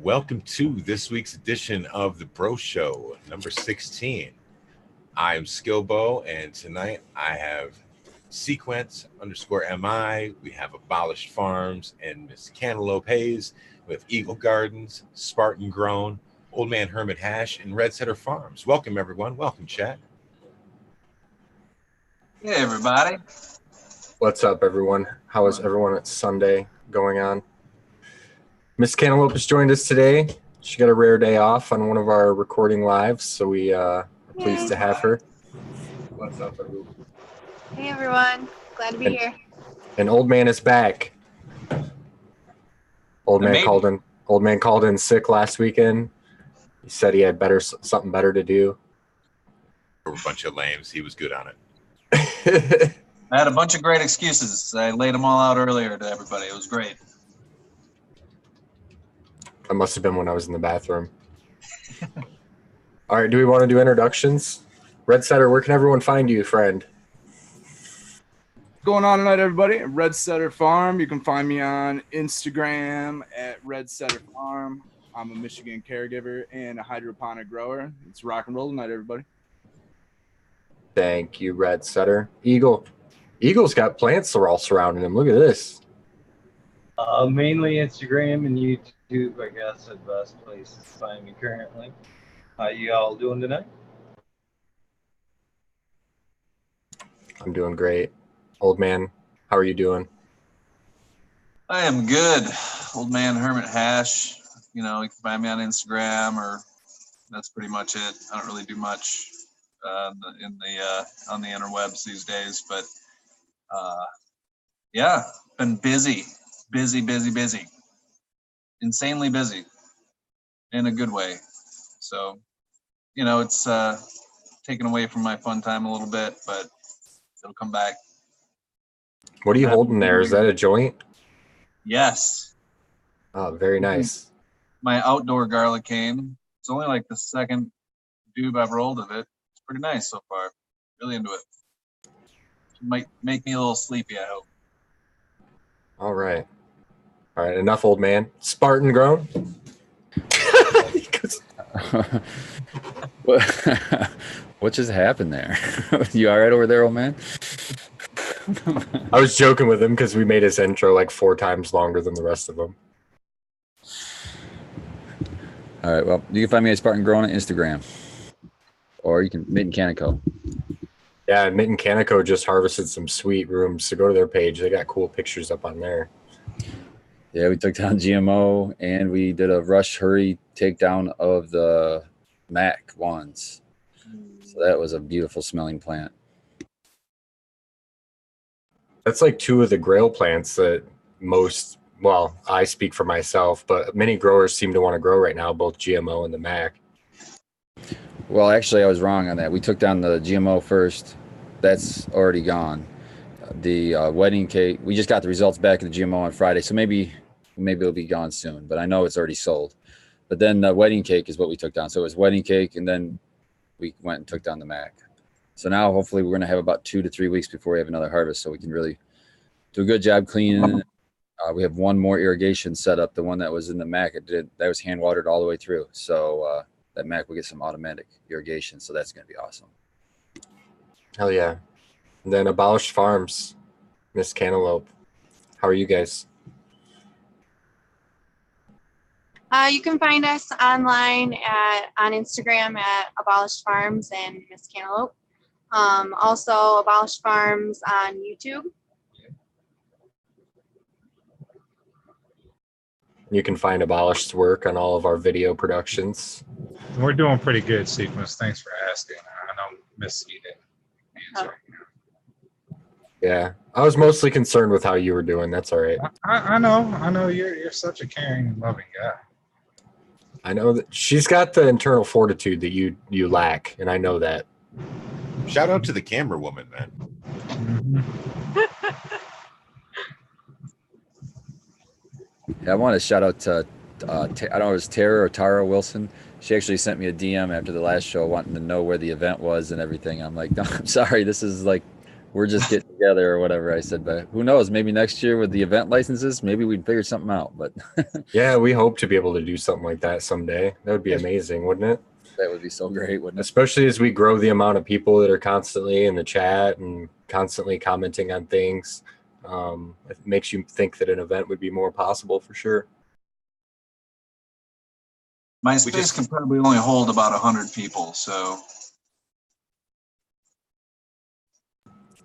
Welcome to this week's edition of the Bro Show, number 16. I'm Skillbo, and tonight I have Sequence_MI. We have Abolished Farms and Miss Cantaloupe Hayes with Eagle Gardens, Spartan Grown, Old Man Hermit Hash, and Red Setter Farms. Welcome, everyone. Welcome, chat. Hey, everybody. What's up, everyone? How is everyone at Sunday going on? Miss Cantaloupe has joined us today. She got a rare day off on one of our recording lives, so we are pleased to have her. What's up, everyone? Hey, everyone. Glad to be here. And Old Man is back. Old man called in sick last weekend. He said he had something better to do. We're a bunch of lames. He was good on it. I had a bunch of great excuses. I laid them all out earlier to everybody. It was great. That must have been when I was in the bathroom. All right, do we want to do introductions? Red Setter, where can everyone find you, friend? What's going on tonight, everybody? Red Setter Farm. You can find me on Instagram at Red Setter Farm. I'm a Michigan caregiver and a hydroponic grower. It's rock and roll tonight, everybody. Thank you, Red Setter. Eagle's got plants all surrounding him. Look at this. Mainly Instagram and YouTube, I guess, are the best places to find me currently. How you all doing tonight? I'm doing great. Old man, how are you doing? I am good. Old Man Hermit Hash. You can find me on Instagram, or that's pretty much it. I don't really do much on the interwebs these days, but yeah, been busy, insanely busy in a good way. So, it's taken away from my fun time a little bit, but it'll come back. What are you holding there? Is that a joint? Yes. Oh, very nice. My outdoor garlic cane. It's only like the second doob I've rolled of it. It's pretty nice so far. Really into it. Might make me a little sleepy, I hope. All right, enough, old man. Spartan Grown. What just happened there? You all right over there, old man? I was joking with him because we made his intro like 4 times longer than the rest of them. All right, well, you can find me at Spartan Grown on Instagram. Or you can Mitten Canico. Yeah, Mitten Canico just harvested some sweet rooms, so go to their page. They got cool pictures up on there. Yeah, we took down GMO, and we did a rush hurry takedown of the Mac ones. So that was a beautiful smelling plant. That's like 2 of the Grail plants that I speak for myself, but many growers seem to want to grow right now, both GMO and the Mac. Well, actually, I was wrong on that. We took down the GMO first. That's already gone. The wedding cake, we just got the results back of the GMO on Friday, so maybe it'll be gone soon, but I know it's already sold. But then the wedding cake is what we took down. So it was wedding cake, and then we went and took down the Mac. So now hopefully we're going to have about 2 to 3 weeks before we have another harvest, so we can really do a good job cleaning. We have one more irrigation set up. The one that was in the Mac, that was hand watered all the way through. So that Mac will get some automatic irrigation, so that's going to be awesome. Hell yeah. And then Abolished Farms, Miss Cantaloupe. How are you guys? You can find us online on Instagram at Abolished Farms and Miss Cantaloupe. Also, Abolished Farms on YouTube. You can find Abolished's work on all of our video productions. We're doing pretty good, Sequence. Thanks for asking. I know Miss E didn't answer. Yeah, I was mostly concerned with how you were doing. That's all right. I know. You're such a caring and loving guy. I know that she's got the internal fortitude that you lack, and I know that. Shout out to the camera woman, man. Mm-hmm. Yeah, I want to shout out to, I don't know if it was Tara or Tara Wilson. She actually sent me a DM after the last show wanting to know where the event was and everything. I'm like, no, I'm sorry. This is like we're just getting together or whatever I said. But who knows? Maybe next year with the event licenses, maybe we'd figure something out. But Yeah, we hope to be able to do something like that someday. That would be Yes. amazing, wouldn't it? that would be so great, wouldn't it? Especially as we grow the amount of people that are constantly in the chat and constantly commenting on things. It makes you think that an event would be more possible for sure. My just- space can probably only hold about 100 people, so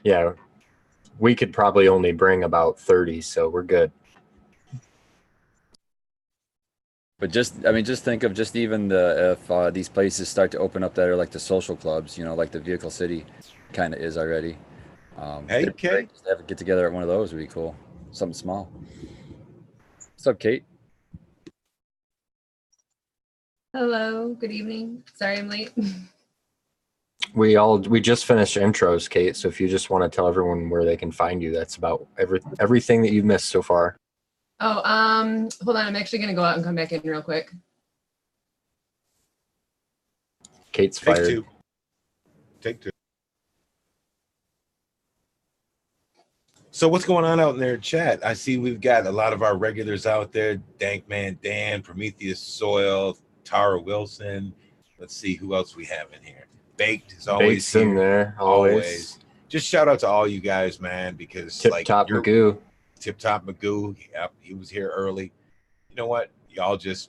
Yeah, we could probably only bring about 30, so we're good. But just think of just even if these places start to open up that are like the social clubs, like the Vehicle City kind of is already. Hey, it'd be Kate. great just to have a get together at one of those would be cool. Something small. What's up, Kate? Hello, good evening. Sorry I'm late. We just finished intros, Kate. So if you just want to tell everyone where they can find you, that's about everything that you've missed so far. Oh, hold on. I'm actually gonna go out and come back in real quick. Kate's Take fired. two. Take two. So what's going on out in their chat? I see we've got a lot of our regulars out there. Dankman Dan, Prometheus Soil, Tara Wilson. Let's see who else we have in here. Baked is always Bates in here. there, always. Just shout out to all you guys, man, because Tip like Top you're Magoo. Tip Top Magoo. Yep, he was here early. You know what? You guys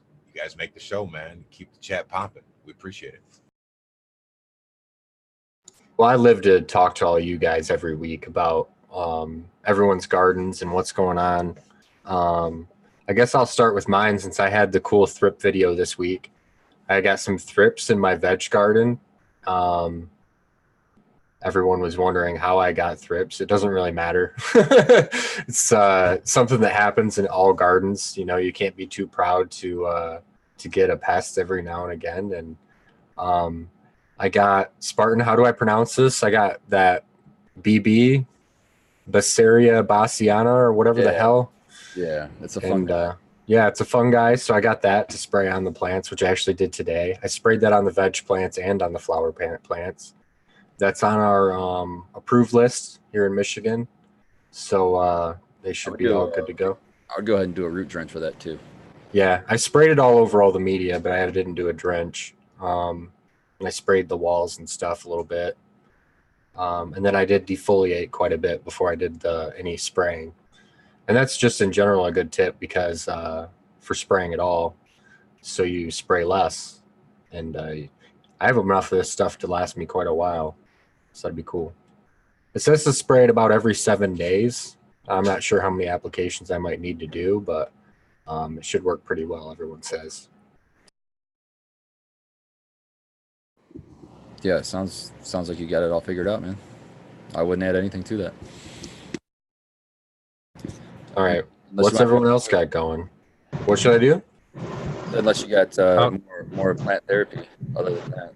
make the show, man. Keep the chat popping. We appreciate it. Well, I live to talk to all you guys every week about everyone's gardens and what's going on. I guess I'll start with mine since I had the cool thrip video this week. I got some thrips in my veg garden. Everyone was wondering how I got thrips. It doesn't really matter. It's something that happens in all gardens. You can't be too proud to get a pest every now and again. And I got Spartan. How do I pronounce this? I got that BB, Basaria bassiana, or whatever the hell. Yeah, it's a fun. Yeah, it's a fungi. So I got that to spray on the plants, which I actually did today. I sprayed that on the veg plants and on the flower plants. That's on our approved list here in Michigan. So they should be all good to go. I would go ahead and do a root drench for that too. Yeah, I sprayed it all over all the media, but I didn't do a drench. And I sprayed the walls and stuff a little bit. And then I did defoliate quite a bit before I did any spraying. And that's just in general a good tip because for spraying at all, so you spray less. And I have enough of this stuff to last me quite a while. So that'd be cool. It says to spray it about every 7 days. I'm not sure how many applications I might need to do, but it should work pretty well, everyone says. Yeah, it sounds like you got it all figured out, man. I wouldn't add anything to that. All right. What's everyone else got going? What should I do? Unless you got more plant therapy other than that.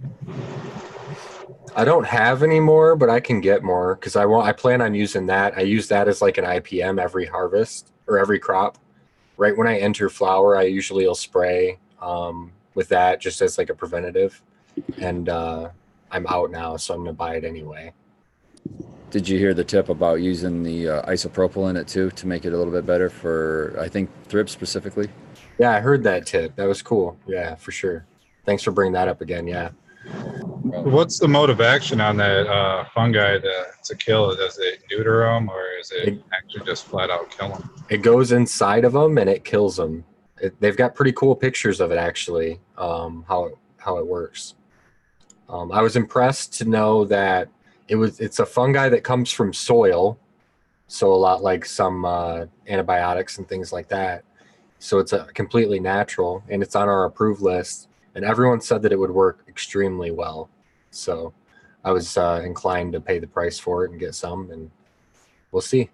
I don't have any more, but I can get more because I plan on using that. I use that as like an IPM every harvest or every crop. Right when I enter flower, I usually will spray with that just as like a preventative. And I'm out now, so I'm gonna buy it anyway. Did you hear the tip about using the isopropyl in it too to make it a little bit better for, I think, thrips specifically? Yeah, I heard that tip. That was cool. Yeah, for sure. Thanks for bringing that up again. Yeah. What's the mode of action on that fungi to kill it? Does it neuter them or is it actually just flat out kill them? It goes inside of them and it kills them. They've got pretty cool pictures of it actually, how it works. I was impressed to know that it's a fungi that comes from soil, so a lot like some antibiotics and things like that. So it's a completely natural, and it's on our approved list. And everyone said that it would work extremely well. So I was inclined to pay the price for it and get some, and we'll see.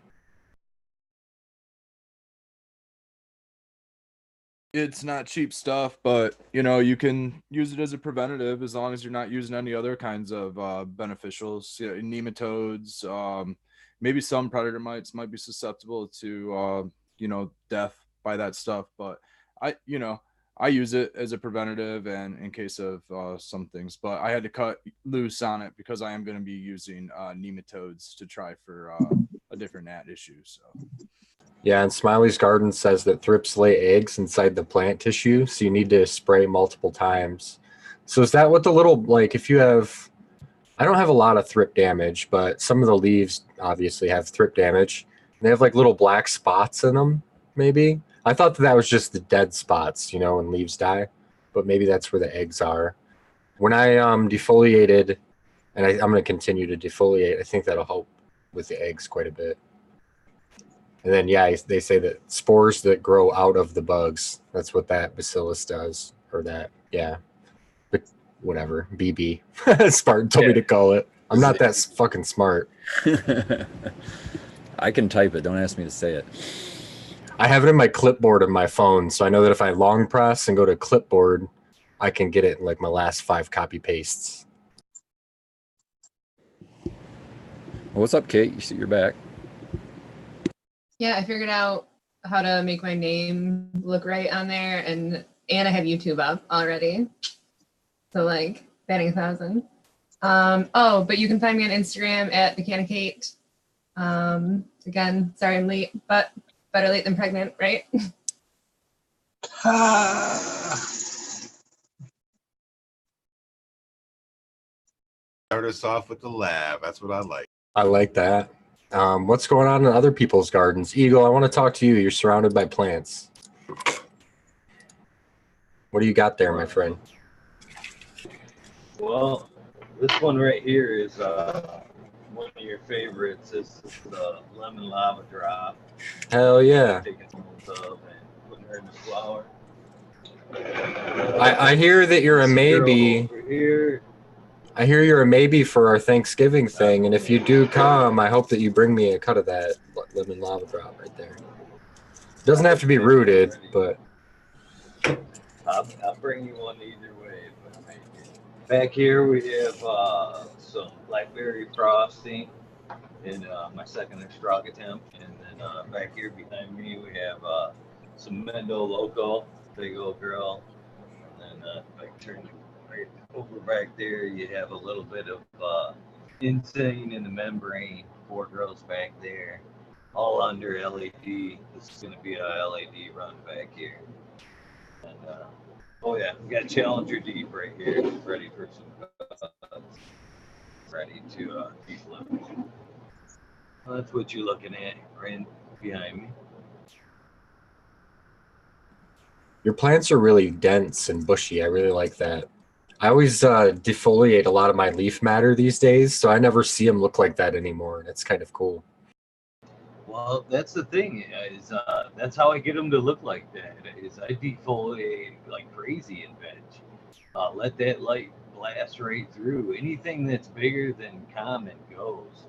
It's not cheap stuff, but you can use it as a preventative as long as you're not using any other kinds of beneficials, nematodes. Maybe some predator mites might be susceptible to death by that stuff. But I use it as a preventative and in case of some things, but I had to cut loose on it because I am going to be using nematodes to try for a different gnat issue. So Yeah, and Smiley's Garden says that thrips lay eggs inside the plant tissue, so you need to spray multiple times. So is that what the little, like, if you have, I don't have a lot of thrip damage, but some of the leaves obviously have thrip damage. They have like little black spots in them, maybe. I thought that was just the dead spots, you know, when leaves die, but maybe that's where the eggs are. When I defoliated, and I'm going to continue to defoliate, I think that'll help with the eggs quite a bit. And then, yeah, they say that spores that grow out of the bugs, that's what that bacillus does, or that, yeah, but whatever, BB. Spartan told me to call it. I'm not that fucking smart. I can type it. Don't ask me to say it. I have it in my clipboard of my phone, so I know that if I long press and go to clipboard, I can get it in like my last 5 copy pastes. Well, what's up, Kate? You see you're back. Yeah, I figured out how to make my name look right on there, and I have YouTube up already. So like batting 1,000. Oh, but you can find me on Instagram at the Can of Kate. Again, sorry I'm late, but better late than pregnant, right? Start us off with the lab. That's what I like. I like that. What's going on in other people's gardens? Eagle, I want to talk to you. You're surrounded by plants. What do you got there, my friend? Well, this one right here is one of your favorites. This is the lemon lava drop. Hell yeah. Taking hold of and putting her in the flower. I hear that you're a maybe. Over here. I hear you're a maybe for our Thanksgiving thing, and if you do come, I hope that you bring me a cut of that lemon lava drop right there. Doesn't have to be rooted, but I'll bring you one either way. But back here we have some blackberry frosting in my second straw attempt, and then back here behind me we have some Mendo Loco, big old girl, and then if I turn right over back there, you have a little bit of insane in the membrane, 4 girls back there, all under LED. This is going to be a LED run back here. And oh yeah, we got Challenger Deep right here, ready for some cuts, ready to be flipped. Well, that's what you're looking at right behind me. your plants are really dense and bushy. I really like that. I always defoliate a lot of my leaf matter these days, so I never see them look like that anymore. It's kind of cool. Well, that's the thing is that's how I get them to look like that. Is I defoliate like crazy in veg. Let that light blast right through. Anything that's bigger than common goes.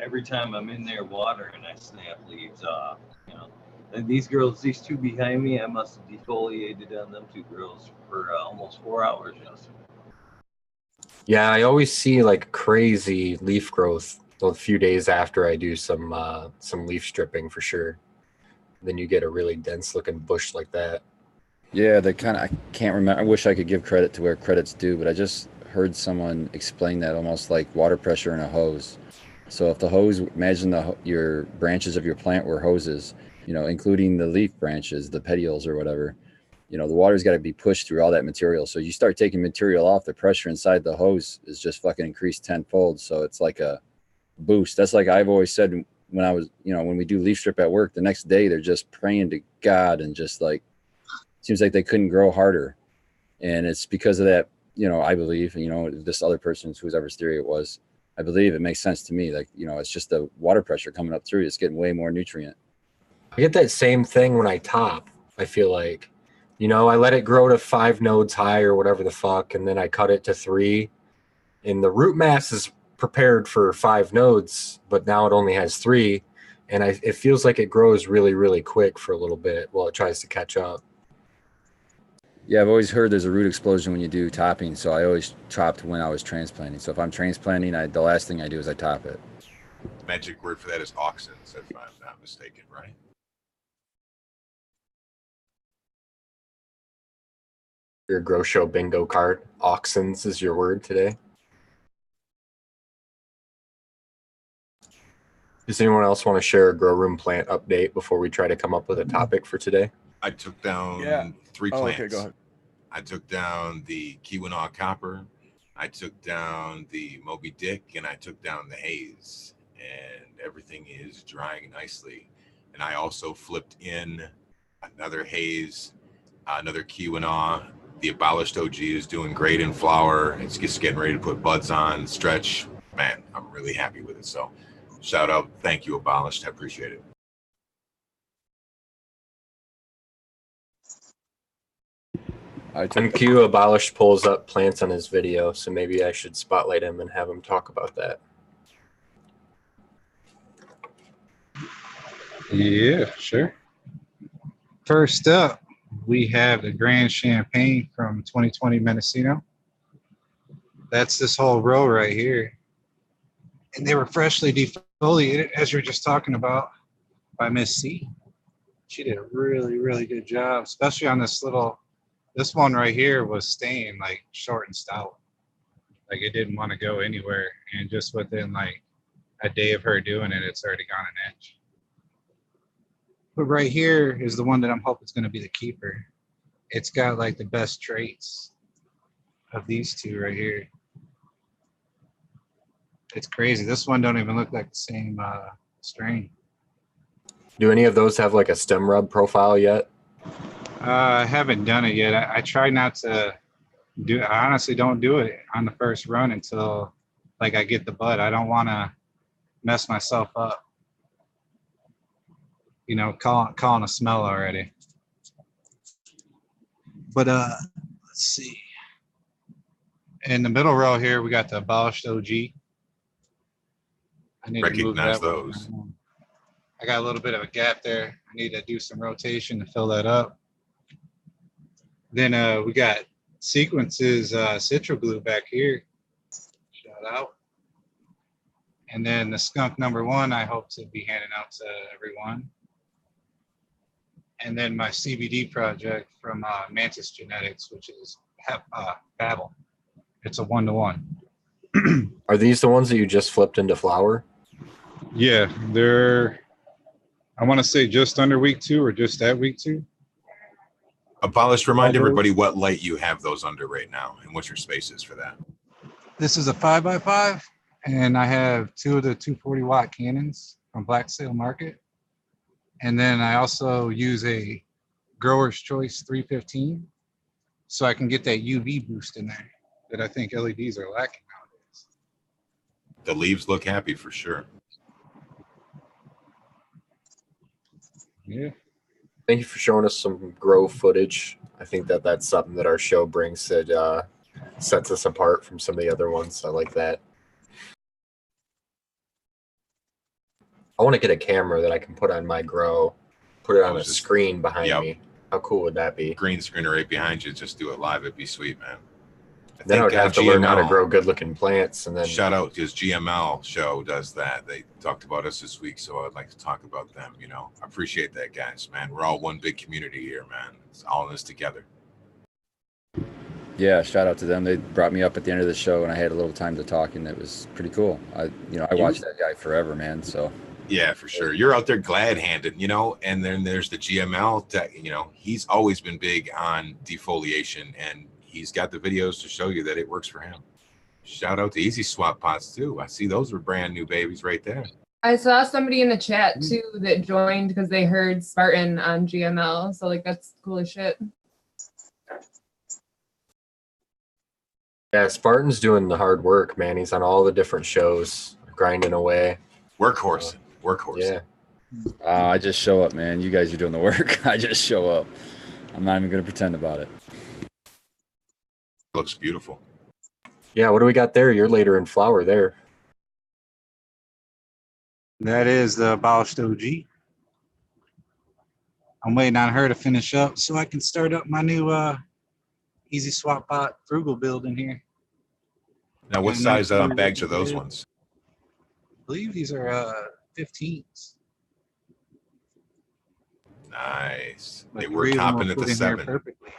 Every time I'm in there watering, I snap leaves off. You know, and these girls, these 2 behind me, I must have defoliated on them 2 girls for almost 4 hours yesterday. Yeah, I always see like crazy leaf growth a few days after I do some leaf stripping for sure. Then you get a really dense looking bush like that. Yeah, they kind of, I can't remember. I wish I could give credit to where credit's due, but I just heard someone explain that almost like water pressure in a hose. So if the hose, imagine your branches of your plant were hoses, you know, including the leaf branches, the petioles or whatever, you know, the water's got to be pushed through all that material. So you start taking material off, the pressure inside the hose is just fucking increased tenfold. So it's like a boost. That's like I've always said when I was, you know, when we do leaf strip at work, the next day they're just praying to God and just like, seems like they couldn't grow harder. And it's because of that, you know, I believe, you know, this other person's whoever's theory it was, I believe it makes sense to me. Like, you know, it's just the water pressure coming up through. It's getting way more nutrient. I get that same thing when I top. I feel like, you know, I let it grow to 5 nodes high or whatever the fuck, and then I cut it to 3. And the root mass is prepared for 5 nodes, but now it only has 3. And it feels like it grows really, really quick for a little bit while it tries to catch up. Yeah, I've always heard there's a root explosion when you do topping. So I always topped when I was transplanting. So if I'm transplanting, the last thing I do is I top it. Magic word for that is auxins, if I'm not mistaken, right? Your Grow Show bingo card. Auxins is your word today. Does anyone else want to share a grow room plant update before we try to come up with a topic for today? I took down Yeah. 3 Oh, plants. okay, go ahead. I took down the Keweenaw Copper, I took down the Moby Dick, and I took down the Haze. And everything is drying nicely. And I also flipped in another Haze, another Keweenaw. The Abolished OG is doing great in flower. It's just getting ready to put buds on, stretch. Man, I'm really happy with it. So shout out. Thank you, Abolished. I appreciate it. MQ Abolished pulls up plants on his video, so maybe I should spotlight him and have him talk about that. Yeah, sure. First up, we have the Grand Champagne from 2020 Mendocino. That's this whole row right here. And they were freshly defoliated, as you were just talking about, by Miss C. She did a really, really good job, especially on this one right here was staying like short and stout. Like it didn't want to go anywhere. And just within like a day of her doing it, it's already gone an inch. But right here is the one that I'm hoping is going to be the keeper. It's got like the best traits of these two right here. It's crazy. This one don't even look like the same strain. Do any of those have like a stem rub profile yet? I haven't done it yet. I try not to do. I honestly don't do it on the first run until like I get the bud. I don't want to mess myself up. You know, calling a smell already. But let's see. In the middle row here, we got the Abolished OG. I need Recognize to move that those. one. I got a little bit of a gap there. I need to do some rotation to fill that up. Then we got Sequences Citro Glue back here. Shout out. And then the Skunk #1, I hope to be handing out to everyone. And then my CBD project from Mantis Genetics, which is Babel. It's a 1-to-1. Are these the ones that you just flipped into flower? Yeah, they're, I want to say just under week 2 or just at week 2. Abolished, remind everybody what light you have those under right now and what your space is for that. This is a 5x5, and I have 2 of the 240 watt cannons from Black Sale Market. And then I also use a Grower's Choice 315, so I can get that UV boost in there that I think LEDs are lacking nowadays. The leaves look happy for sure. Yeah. Thank you for showing us some grow footage. I think that that's something that our show brings that sets us apart from some of the other ones. I like that. I want to get a camera that I can put on my grow, put it on a screen behind me. How cool would that be? Green screen right behind you. Just do it live. It'd be sweet, man. Then I would have to learn how to grow good-looking plants, and then shout out because GML show does that. They talked about us this week, so I'd like to talk about them. You know, I appreciate that, guys. Man, we're all one big community here, man. It's all in this together. Yeah, shout out to them. They brought me up at the end of the show, and I had a little time to talk, and it was pretty cool. I watched that guy forever, man. So yeah, for sure. You're out there glad-handed, you know. And then there's the GML tech. You know, he's always been big on defoliation, and he's got the videos to show you that it works for him. Shout out to Easy Swap Pots too. I see those were brand new babies right there. I saw somebody in the chat too that joined because they heard Spartan on GML. So like that's cool as shit. Yeah, Spartan's doing the hard work, man. He's on all the different shows, grinding away. Workhorse. Yeah. I just show up, man. You guys are doing the work. I just show up. I'm not even gonna pretend about it. Looks beautiful. Yeah, what do we got there? You're later in flower there. That is the Abolished OG. I'm waiting on her to finish up so I can start up my new Easy Swap Pot frugal build in here. Now, what size bags are those ones? I believe these are 15s. Nice. Like They were topping at the 7. Perfectly.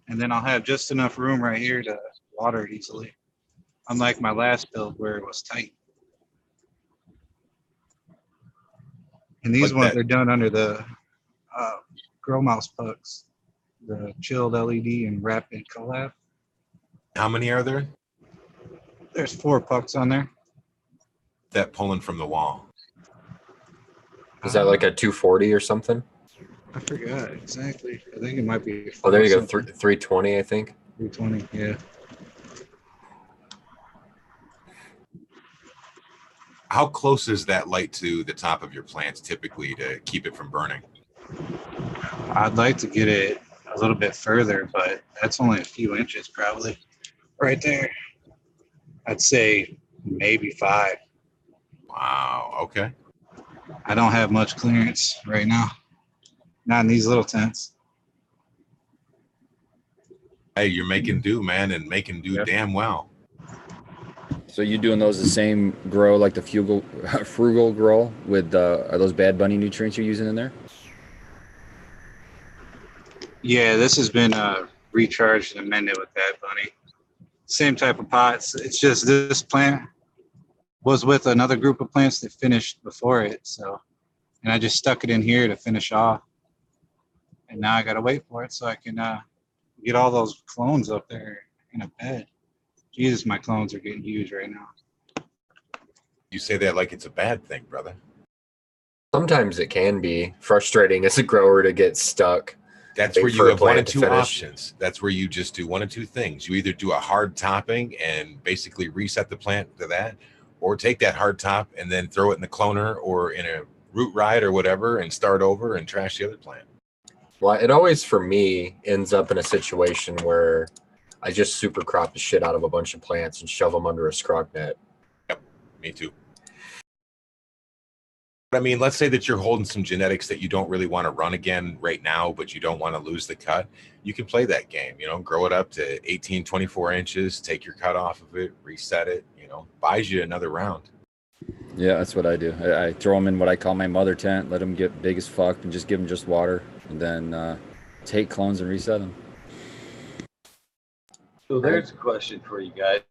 And then I'll have just enough room right here to water it easily. Unlike my last build where it was tight. And these But ones that- are done under the Grow Mouse pucks, the chilled LED and rapid collab. How many are there? There's 4 pucks on there. That pulling from the wall. Is that like a 240 or something? I forgot exactly. I think it might be. Oh, there you go. something. 320, I think. 320, yeah. How close is that light to the top of your plants typically to keep it from burning? I'd like to get it a little bit further, but that's only a few inches probably. Right there. I'd say maybe 5. Wow. Okay. I don't have much clearance right now. Not in these little tents. Hey, you're making do, man, and making do Yep. damn well. So you doing those the same grow like the frugal grow with are those Bad Bunny nutrients you're using in there? Yeah, this has been recharged and amended with that bunny. Same type of pots. It's just this plant was with another group of plants that finished before it. So, and I just stuck it in here to finish off. And now I got to wait for it so I can get all those clones up there in a bed. Jesus, my clones are getting huge right now. You say that like it's a bad thing, brother. Sometimes it can be frustrating as a grower to get stuck. That's Wait where you for a have one of plant to two finish. options. That's where you just do one of two things. You either do a hard topping and basically reset the plant to that, or take that hard top and then throw it in the cloner or in a root ride or whatever and start over and trash the other plant. Well, it always, for me, ends up in a situation where I just super crop the shit out of a bunch of plants and shove them under a scrog net. Yep, me too. I mean, let's say that you're holding some genetics that you don't really want to run again right now, but you don't want to lose the cut. You can play that game, grow it up to 18, 24 inches, take your cut off of it, reset it, buys you another round. Yeah, that's what I do. I throw them in what I call my mother tent, let them get big as fuck, and just give them just water, and then take clones and reset them. So there's a question for you guys.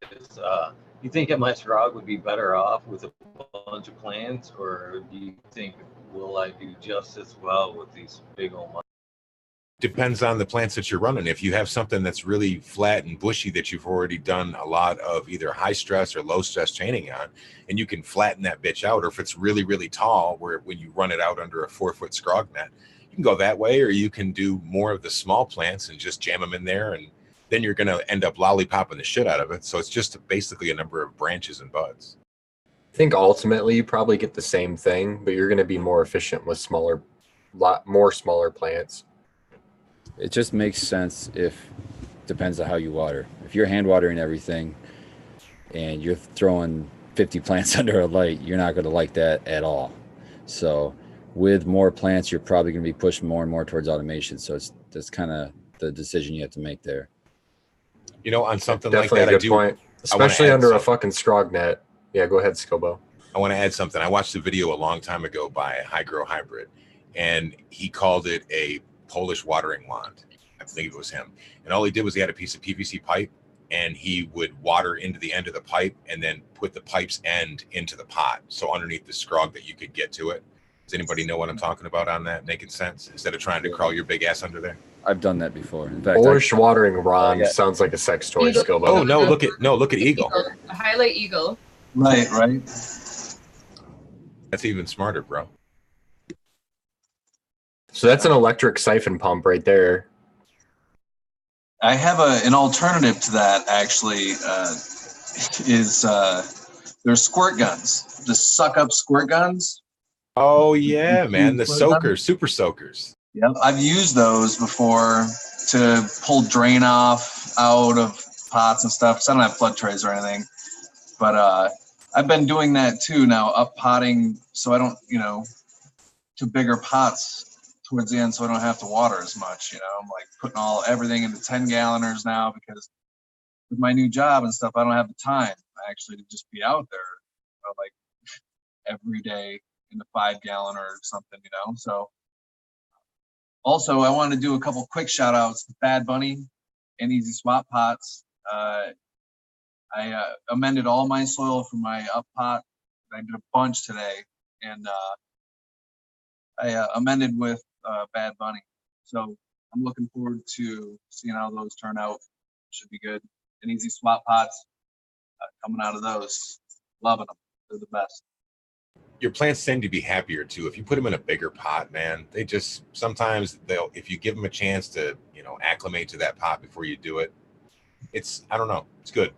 You think that my scrog would be better off with a bunch of plants, or do you think will I do just as well with these big old ones? Depends on the plants that you're running. If you have something that's really flat and bushy that you've already done a lot of either high stress or low stress chaining on, and you can flatten that bitch out, or if it's really, really tall, where when you run it out under a 4-foot scrog net, you can go that way, or you can do more of the small plants and just jam them in there, and then you're going to end up lollipopping the shit out of it. So it's just basically a number of branches and buds. I think ultimately you probably get the same thing, but you're going to be more efficient with lot more smaller plants. It just makes sense depends on how you water. If you're hand watering everything and you're throwing 50 plants under a light, you're not going to like that at all. So with more plants, you're probably going to be pushing more and more towards automation. So that's kind of the decision you have to make there. On something Definitely like that, a good point. Especially under a fucking scrog net. Yeah, go ahead, Scobo. I want to add something. I watched a video a long time ago by High Grow Hybrid, and he called it a Polish watering wand. I think it was him. And all he did was he had a piece of PVC pipe, and he would water into the end of the pipe and then put the pipe's end into the pot. So underneath the scrog that you could get to it. Does anybody know what I'm talking about on that? Making sense? Instead of trying to crawl your big ass under there? I've done that before. In fact, Polish watering wand sounds like a sex toy, Eagle. Scobo. Oh no, look at Eagle. A highlight eagle. Right. That's even smarter, bro. So that's an electric siphon pump right there. I have an alternative to that actually. There's squirt guns. Just suck up squirt guns. Oh yeah, man, the soakers, super soakers. Yep, I've used those before to pull drain off out of pots and stuff. So I don't have flood trays or anything, but I've been doing that too now, up potting so I don't, to bigger pots towards the end, so I don't have to water as much. I'm like putting everything into 10-galloners now because with my new job and stuff, I don't have the time actually to just be out there like every day in the 5-gallon or something, So also I want to do a couple quick shout outs to Bad Bunny. and easy swap pots. I amended all my soil for my up pot. I did a bunch today, and I amended with Bad Bunny. So I'm looking forward to seeing how those turn out. Should be good. And easy swap pots coming out of those. Loving them. They're the best. Your plants tend to be happier too. If you put them in a bigger pot, man, they just sometimes they'll, if you give them a chance to, you know, acclimate to that pot before you do it, it's, I don't know, it's good.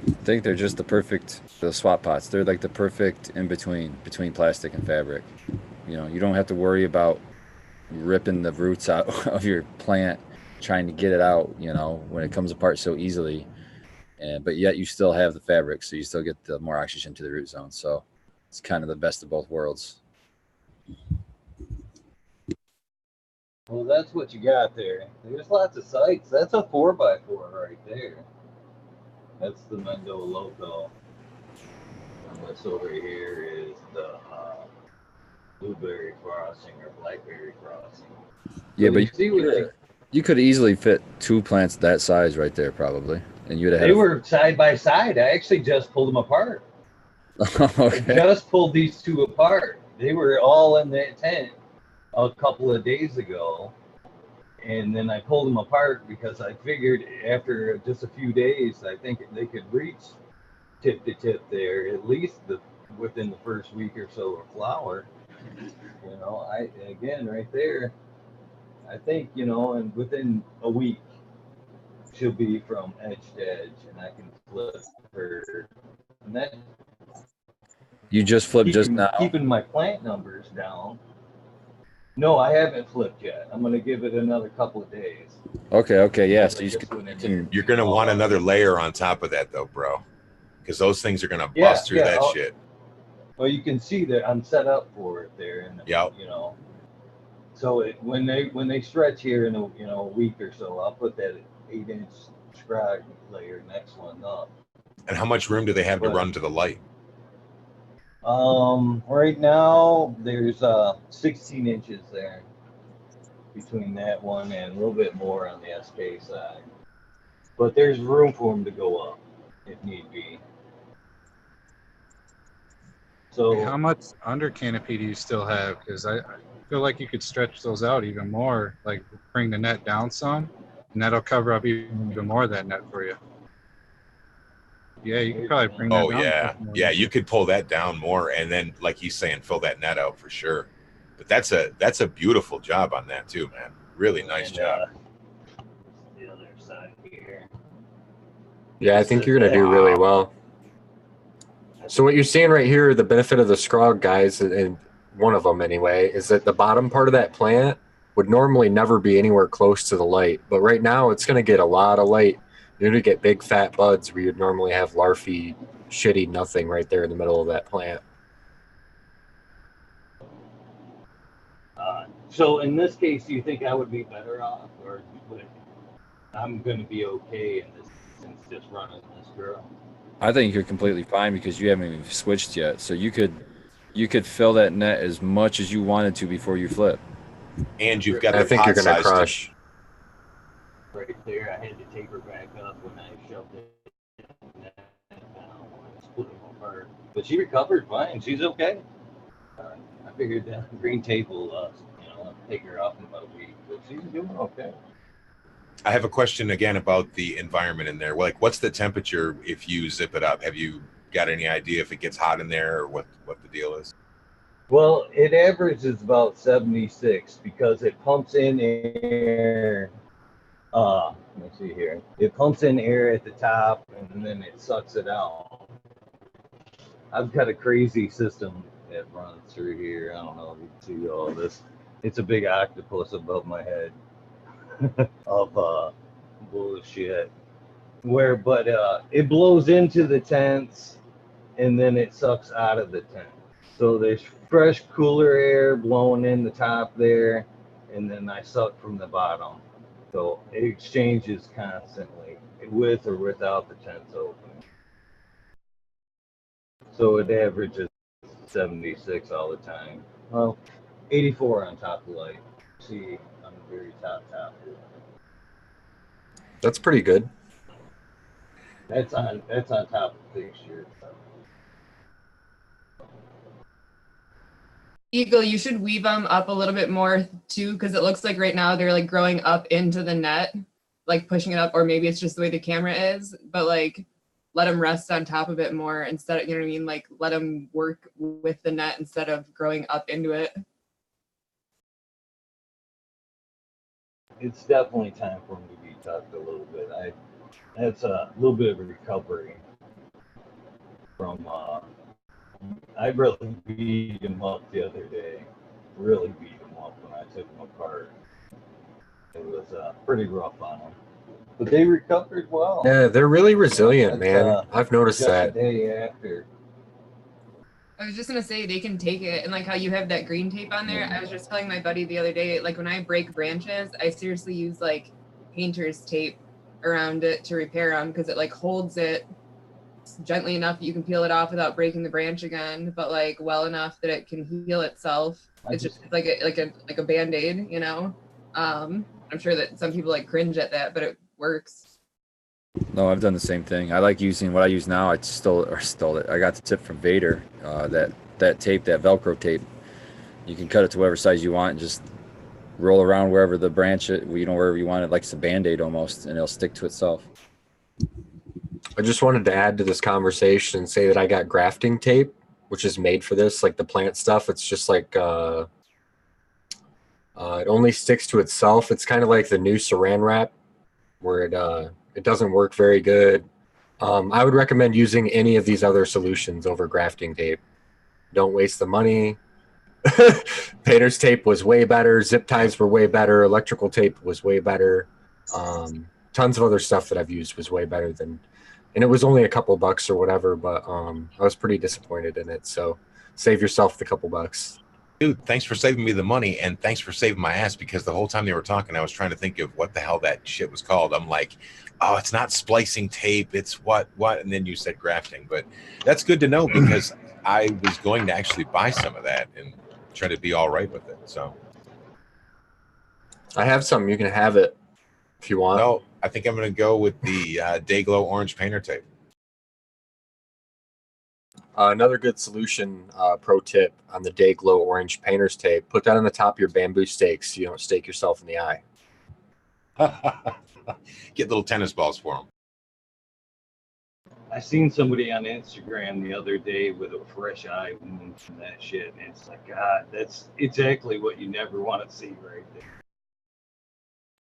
I think they're just the swap pots. They're like the perfect in between plastic and fabric. You know, you don't have to worry about ripping the roots out of your plant, trying to get it out, you know, when it comes apart so easily. But yet you still have the fabric, so you still get the more oxygen to the root zone. So it's kind of the best of both worlds. Well, that's what you got there. There's lots of sites. That's a 4x4 right there. That's the Mendo Loco. And this over here is the blueberry crossing or blackberry crossing. Yeah, So but you see what you could easily fit 2 plants that size right there, probably, and you'd have. they were side by side. I actually just pulled them apart. Okay. I just pulled these two apart. They were all in that tent a couple of days ago. And then I pulled them apart because I figured after just a few days, I think they could reach tip to tip there, at least within the first week or so of flower. You know, again, right there, I think, you know, and within a week, she'll be from edge to edge, and I can flip her. And that You just flipped just now. keeping my plant numbers down. No, I haven't flipped yet. I'm gonna give it another couple of days. Okay, yeah. So You're gonna want another layer on top of that, though, bro, because those things are gonna bust through that shit. Well, you can see that I'm set up for it there, and you know, so when they stretch here in a week or so, I'll put that 8-inch scrag layer next one up. And how much room do they have to run to the light? Right now there's 16 inches there between that one and a little bit more on the SK side, but there's room for them to go up if need be. So how much under canopy do you still have? Because I feel like you could stretch those out even more, like bring the net down some, and that'll cover up even more of that net for you. Yeah, you could probably bring that down. Oh yeah, you could pull that down more, and then, like he's saying, fill that net out for sure. But that's a beautiful job on that too, man. Really nice job. The other side here. Yeah, I think you're gonna do really well. So what you're seeing right here, the benefit of the scrog, guys, and one of them anyway, is that the bottom part of that plant would normally never be anywhere close to the light, but right now it's going to get a lot of light. You're going to get big fat buds where you'd normally have larvae, shitty nothing right there in the middle of that plant. So in this case, do you think I would be better off, or would I'm going to be okay in this sense, just running this girl? I think you're completely fine because you haven't even switched yet. So you could fill that net as much as you wanted to before you flip. And you've got I think you're going to crush. Right there, I had to take her back up when I shoved it down when I split them apart. But she recovered fine. She's okay. I figured that green tape will, take her off in about a week, but she's doing okay. I have a question again about the environment in there. Like, what's the temperature if you zip it up? Have you got any idea if it gets hot in there or what the deal is? Well, it averages about 76 because it pumps in air. Let me see here. It pumps in air at the top and then it sucks it out. I've got a crazy system that runs through here. I don't know if you can see all this. It's a big octopus above my head of bullshit. But it blows into the tents and then it sucks out of the tent. So there's fresh, cooler air blowing in the top there, and then I suck from the bottom. So it exchanges constantly, with or without the tents open. So it averages 76 all the time. Well, 84 on top of light. See on the very top here. That's pretty good. That's on top of the fixture. Eagle, you should weave them up a little bit more too, because it looks like right now they're like growing up into the net, like pushing it up, or maybe it's just the way the camera is, but like let them rest on top of it more instead of, you know what I mean? Like let them work with the net instead of growing up into it. It's definitely time for them to be tucked a little bit. That's a little bit of a recovery from. I really beat him up the other day. Really beat him up when I took him apart. It was pretty rough on them, but they recovered well. Yeah, they're really resilient, man. I've noticed Just that. the day after. I was just gonna say they can take it, and like how you have that green tape on there. I was just telling my buddy the other day, like when I break branches, I seriously use like painter's tape around it to repair them because it like holds it gently enough that you can peel it off without breaking the branch again, but like well enough that it can heal itself. It's just like a band-aid, you know. I'm sure that some people like cringe at that, but it works. No, I've done the same thing. I like using what I use now. I stole it. I got the tip from Vader. That tape, that Velcro tape. You can cut it to whatever size you want and just roll around wherever the branch, wherever you want it, like it's a Band-Aid almost, and it'll stick to itself. I just wanted to add to this conversation and say that I got grafting tape, which is made for this, like the plant stuff. It's just like it only sticks to itself. It's kind of like the new Saran wrap, where it doesn't work very good. I would recommend using any of these other solutions over grafting tape. Don't waste the money. Painter's tape was way better. Zip ties were way better. Electrical tape was way better. Tons of other stuff that I've used was way better than, and it was only a couple bucks or whatever, but I was pretty disappointed in it. So save yourself the couple bucks. Dude, thanks for saving me the money, and thanks for saving my ass, because the whole time they were talking, I was trying to think of what the hell that shit was called. I'm like, oh, it's not splicing tape. It's what? And then you said grafting, but that's good to know because I was going to actually buy some of that and try to be all right with it. So I have some. You can have it if you want. no, I think I'm going to go with the Dayglow orange painter tape. Another good solution, pro tip on the Dayglow orange painter's tape. Put that on the top of your bamboo stakes so you don't stake yourself in the eye. Get little tennis balls for them. I seen somebody on Instagram the other day with a fresh eye wound from that shit, and it's like, God, that's exactly what you never want to see right there.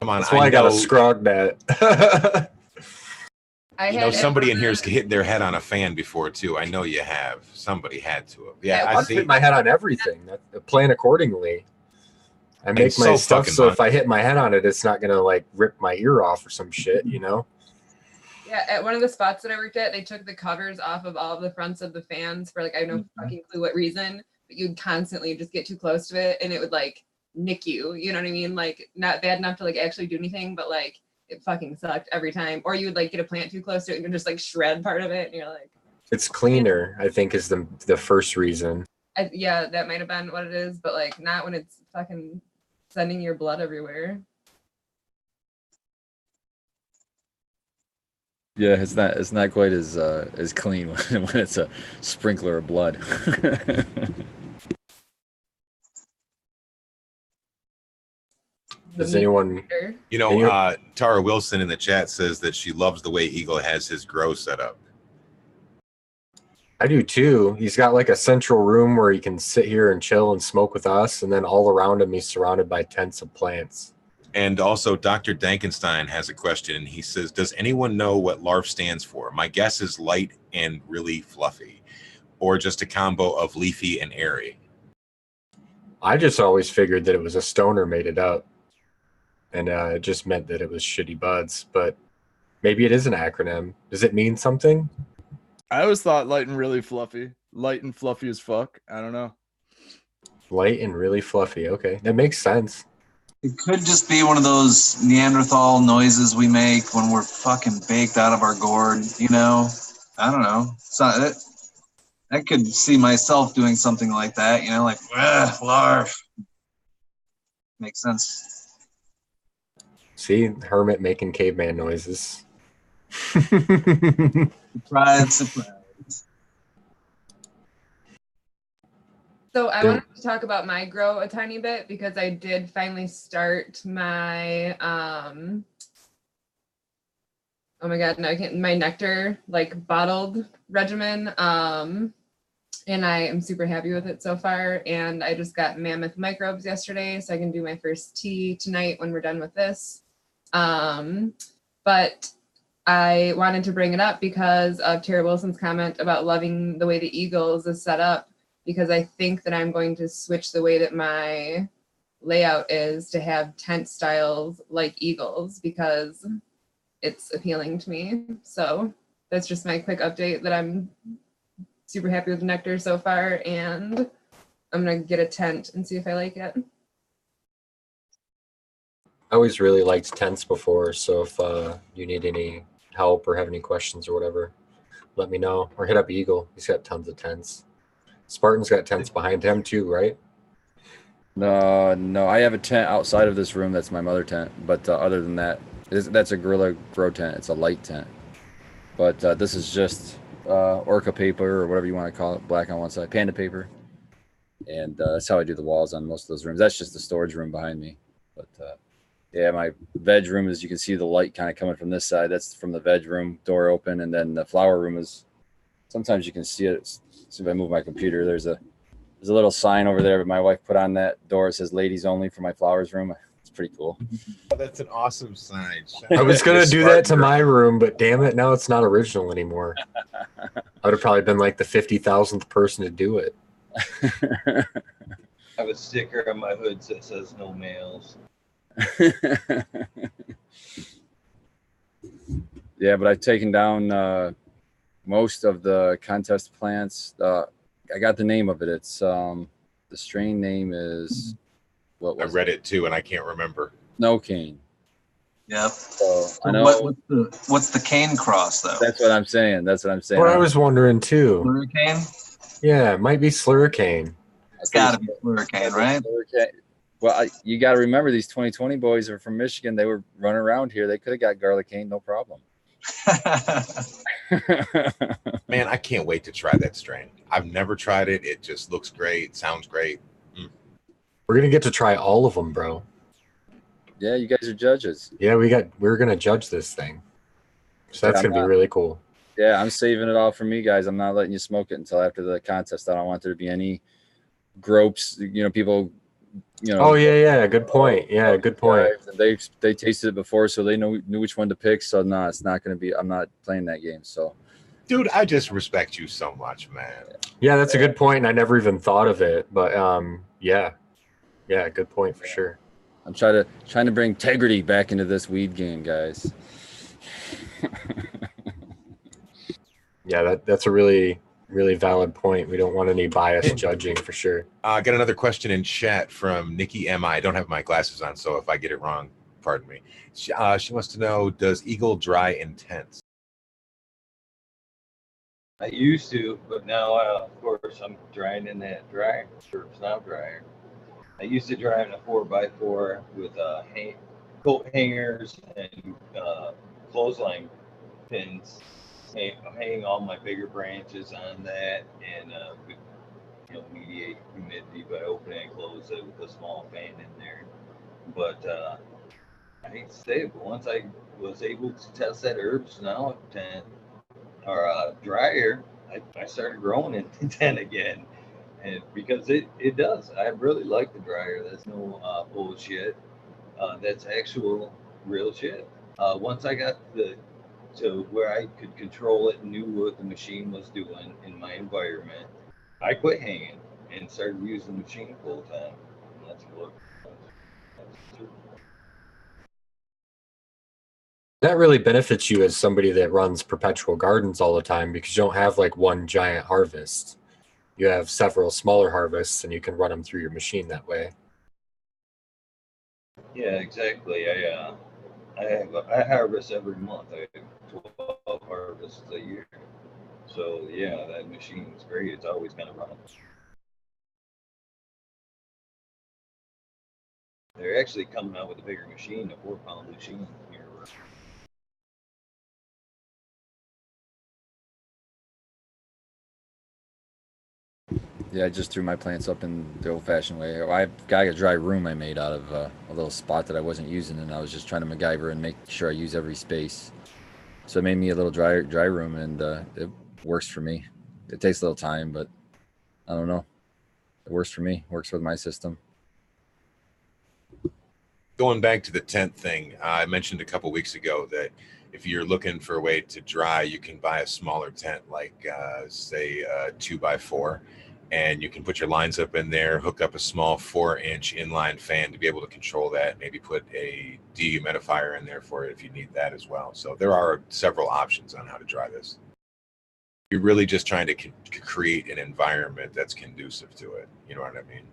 Come on, That's why I got a scrog net. Somebody in here has hit their head on a fan before too. I know you have. Somebody had to have. Yeah, I I've see. hit my head on everything. Plan accordingly. I make It's my so stuff fucking so fun. if I hit my head on it, it's not gonna like rip my ear off or some shit, you know? Yeah, at one of the spots that I worked at, they took the covers off of all of the fronts of the fans for like I have no fucking clue what reason, but you'd constantly just get too close to it and it would like nick you. You know what I mean? Like not bad enough to like actually do anything, but like it fucking sucked every time. Or you would like get a plant too close to it and you just like shred part of it, and you're like, It's cleaner, I think, is the first reason. yeah, that might have been what it is, but like not when it's fucking sending your blood everywhere. Yeah, it's not quite as clean when it's a sprinkler of blood. Does anyone? Tara Wilson in the chat says that she loves the way Eagle has his grow set up. I do too. He's got like a central room where he can sit here and chill and smoke with us, and then all around him he's surrounded by tents of plants. And also, Dr. Dankenstein has a question, and he says, does anyone know what LARF stands for? My guess is light and really fluffy, or just a combo of leafy and airy. I just always figured that it was a stoner made it up, and it just meant that it was shitty buds, but maybe it is an acronym. Does it mean something? I always thought light and really fluffy. Light and fluffy as fuck. I don't know. Light and really fluffy. Okay, that makes sense. It could just be one of those Neanderthal noises we make when we're fucking baked out of our gourd, you know? I don't know. I could see myself doing something like that, you know, like, larf. Makes sense. See, Hermit making caveman noises. Surprise, surprise. So I wanted to talk about my grow a tiny bit because I did finally start my oh my god, no, I can't, my nectar like bottled regimen. And I am super happy with it so far. And I just got mammoth microbes yesterday, so I can do my first tea tonight when we're done with this. But I wanted to bring it up because of Tara Wilson's comment about loving the way the Eagles is set up, because I think that I'm going to switch the way that my layout is to have tent styles like Eagles because it's appealing to me. So that's just my quick update that I'm super happy with the nectar so far, and I'm gonna get a tent and see if I like it. I always really liked tents before, so if you need any help or have any questions or whatever, let me know. Or hit up Eagle. He's got tons of tents. Spartan's got tents behind him too, right? No, I have a tent outside of this room. That's my mother tent. But other than that, that's a Gorilla Grow tent. It's a light tent. But this is just Orca paper or whatever you want to call it, black on one side, panda paper. And that's how I do the walls on most of those rooms. That's just the storage room behind me. But yeah, my veg room is, you can see the light kind of coming from this side. That's from the veg room, door open. And then the flower room is, sometimes you can see it. See if I move my computer, there's a little sign over there, but my wife put on that door. It says ladies only for my flowers room. It's pretty cool. Oh, that's an awesome sign. I was going to do that to my room, but damn it, now it's not original anymore. I would have probably been like the 50,000th person to do it. I have a sticker on my hood that says no males. Yeah, but I've taken down most of the contest plants. I got the name of it. It's the strain name is, what was I read it too, and I can't remember. Snow cane. Yep. So I know What's the cane cross though? that's what I'm saying. That's what I'm saying. What I was wondering too. Hurricane? Yeah, it might be Slurricane. It's got to be hurricane, right? Well, you got to remember, these 2020 boys are from Michigan. They were running around here. They could have got garlic cane, no problem. Man, I can't wait to try that strain. I've never tried it. It just looks great. Sounds great. We're gonna get to try all of them, bro. Yeah, you guys are judges. Yeah, we're gonna judge this thing. So that's gonna be really cool. Yeah, I'm saving it all for me, guys. I'm not letting you smoke it until after the contest. I don't want there to be any gropes, people, Oh yeah, good point. Yeah, good point. They tasted it before, so they knew which one to pick. So no, it's not going to be. I'm not playing that game. So, dude, I just respect you so much, man. Yeah, that's a good point, and I never even thought of it. But yeah, good point for sure. I'm trying to bring integrity back into this weed game, guys. Yeah, that's a really valid point. We don't want any biased judging for sure. I got another question in chat from Nikki M. I don't have my glasses on, so if I get it wrong, pardon me. She wants to know, does Eagle dry in tents? I used to, but now, of course, I'm drying in that dryer. It's now dryer. I used to dry in a 4x4 with coat hangers and clothesline pins. Hang all my bigger branches on that and mediate humidity by opening and closing it with a small fan in there. But I hate to say it, but once I was able to test that herbs now tent or dryer, I started growing in the tent again. And because it does, I really like the dryer. That's no bullshit. That's actual real shit. Once I got to where I could control it and knew what the machine was doing in my environment, I quit hanging and started using the machine full time. And that's what. That really benefits you as somebody that runs perpetual gardens all the time, because you don't have like one giant harvest. You have several smaller harvests, and you can run them through your machine that way. Yeah, exactly. I harvest every month. I have 12 harvests a year. So yeah, that machine is great. It's always kind of running. They're actually coming out with a bigger machine, a 4-pound machine here. Yeah, I just threw my plants up in the old-fashioned way. I've got a dry room I made out of a little spot that I wasn't using, and I was just trying to MacGyver and make sure I use every space. So it made me a little dry room, and it works for me. It takes a little time, but I don't know. It works for me. Works with my system. Going back to the tent thing, I mentioned a couple weeks ago that if you're looking for a way to dry, you can buy a smaller tent, like say a 2x4, and you can put your lines up in there, hook up a small 4-inch inline fan to be able to control that. Maybe put a dehumidifier in there for it if you need that as well. So there are several options on how to dry this. You're really just trying to create an environment that's conducive to it. You know what I mean?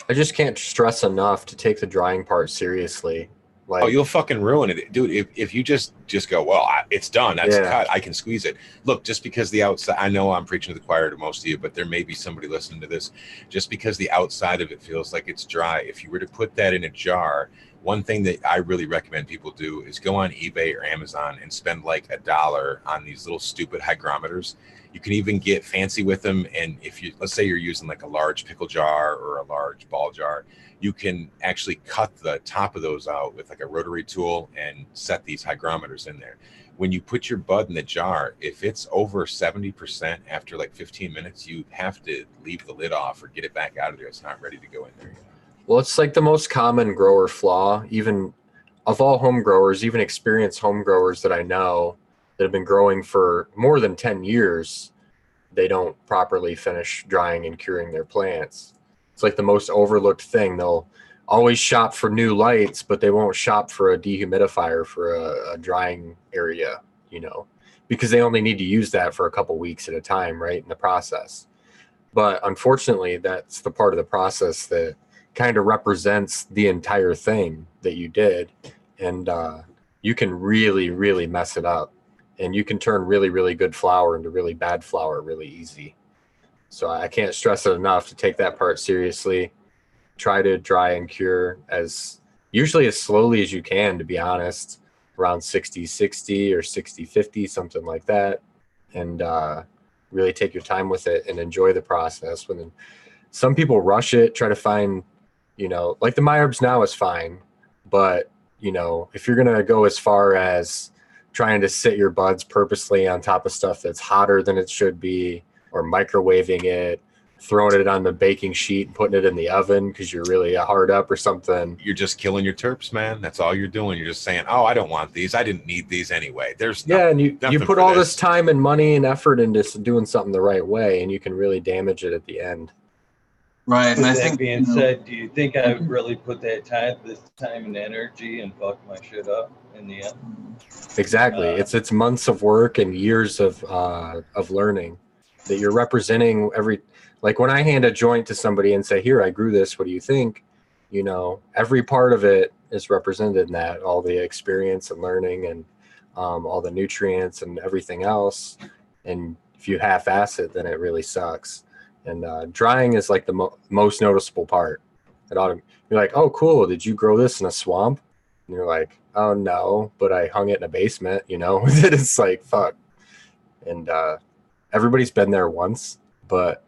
I just can't stress enough to take the drying part seriously. Like, oh, you'll fucking ruin it, dude. If you just go, well, it's done, that's cut, I can squeeze it. Look, just because the outside, I know I'm preaching to the choir to most of you, but there may be somebody listening to this. Just because the outside of it feels like it's dry, if you were to put that in a jar, one thing that I really recommend people do is go on eBay or Amazon and spend like $1 on these little stupid hygrometers. You can even get fancy with them. And if you, let's say you're using like a large pickle jar or a large ball jar, you can actually cut the top of those out with like a rotary tool and set these hygrometers in there. When you put your bud in the jar, if it's over 70% after like 15 minutes, you have to leave the lid off or get it back out of there. It's not ready to go in there yet. Well, it's like the most common grower flaw, even of all home growers, even experienced home growers that I know that have been growing for more than 10 years, they don't properly finish drying and curing their plants. It's like the most overlooked thing. They'll always shop for new lights, but they won't shop for a dehumidifier for a drying area, you know, because they only need to use that for a couple weeks at a time, right, in the process. But unfortunately, that's the part of the process that kind of represents the entire thing that you did. And you can really, really mess it up. And you can turn really, really good flour into really bad flour really easy. So I can't stress it enough to take that part seriously. Try to dry and cure usually as slowly as you can, to be honest, around 60-60 or 60-50, something like that. And really take your time with it and enjoy the process. When some people rush it, try to find, you know, like the myherbs now is fine, but you know, if you're gonna go as far as trying to sit your buds purposely on top of stuff that's hotter than it should be, or microwaving it, throwing it on the baking sheet and putting it in the oven because you're really hard up or something, you're just killing your terps, man. That's all you're doing. You're just saying, oh, I don't want these. I didn't need these anyway. There's and you put all this time and money and effort into doing something the right way, and you can really damage it at the end. Right. And I think, being said, do you think I would really put this time and energy and fuck my shit up in the end? Exactly. It's months of work and years of learning that you're representing like when I hand a joint to somebody and say, here, I grew this, what do you think? You know, every part of it is represented in that, all the experience and learning and all the nutrients and everything else. And if you half-ass it, then it really sucks. And drying is like the most noticeable part. You're like, oh, cool. Did you grow this in a swamp? And you're like, oh, no, but I hung it in a basement, you know? It's like, fuck. And everybody's been there once, but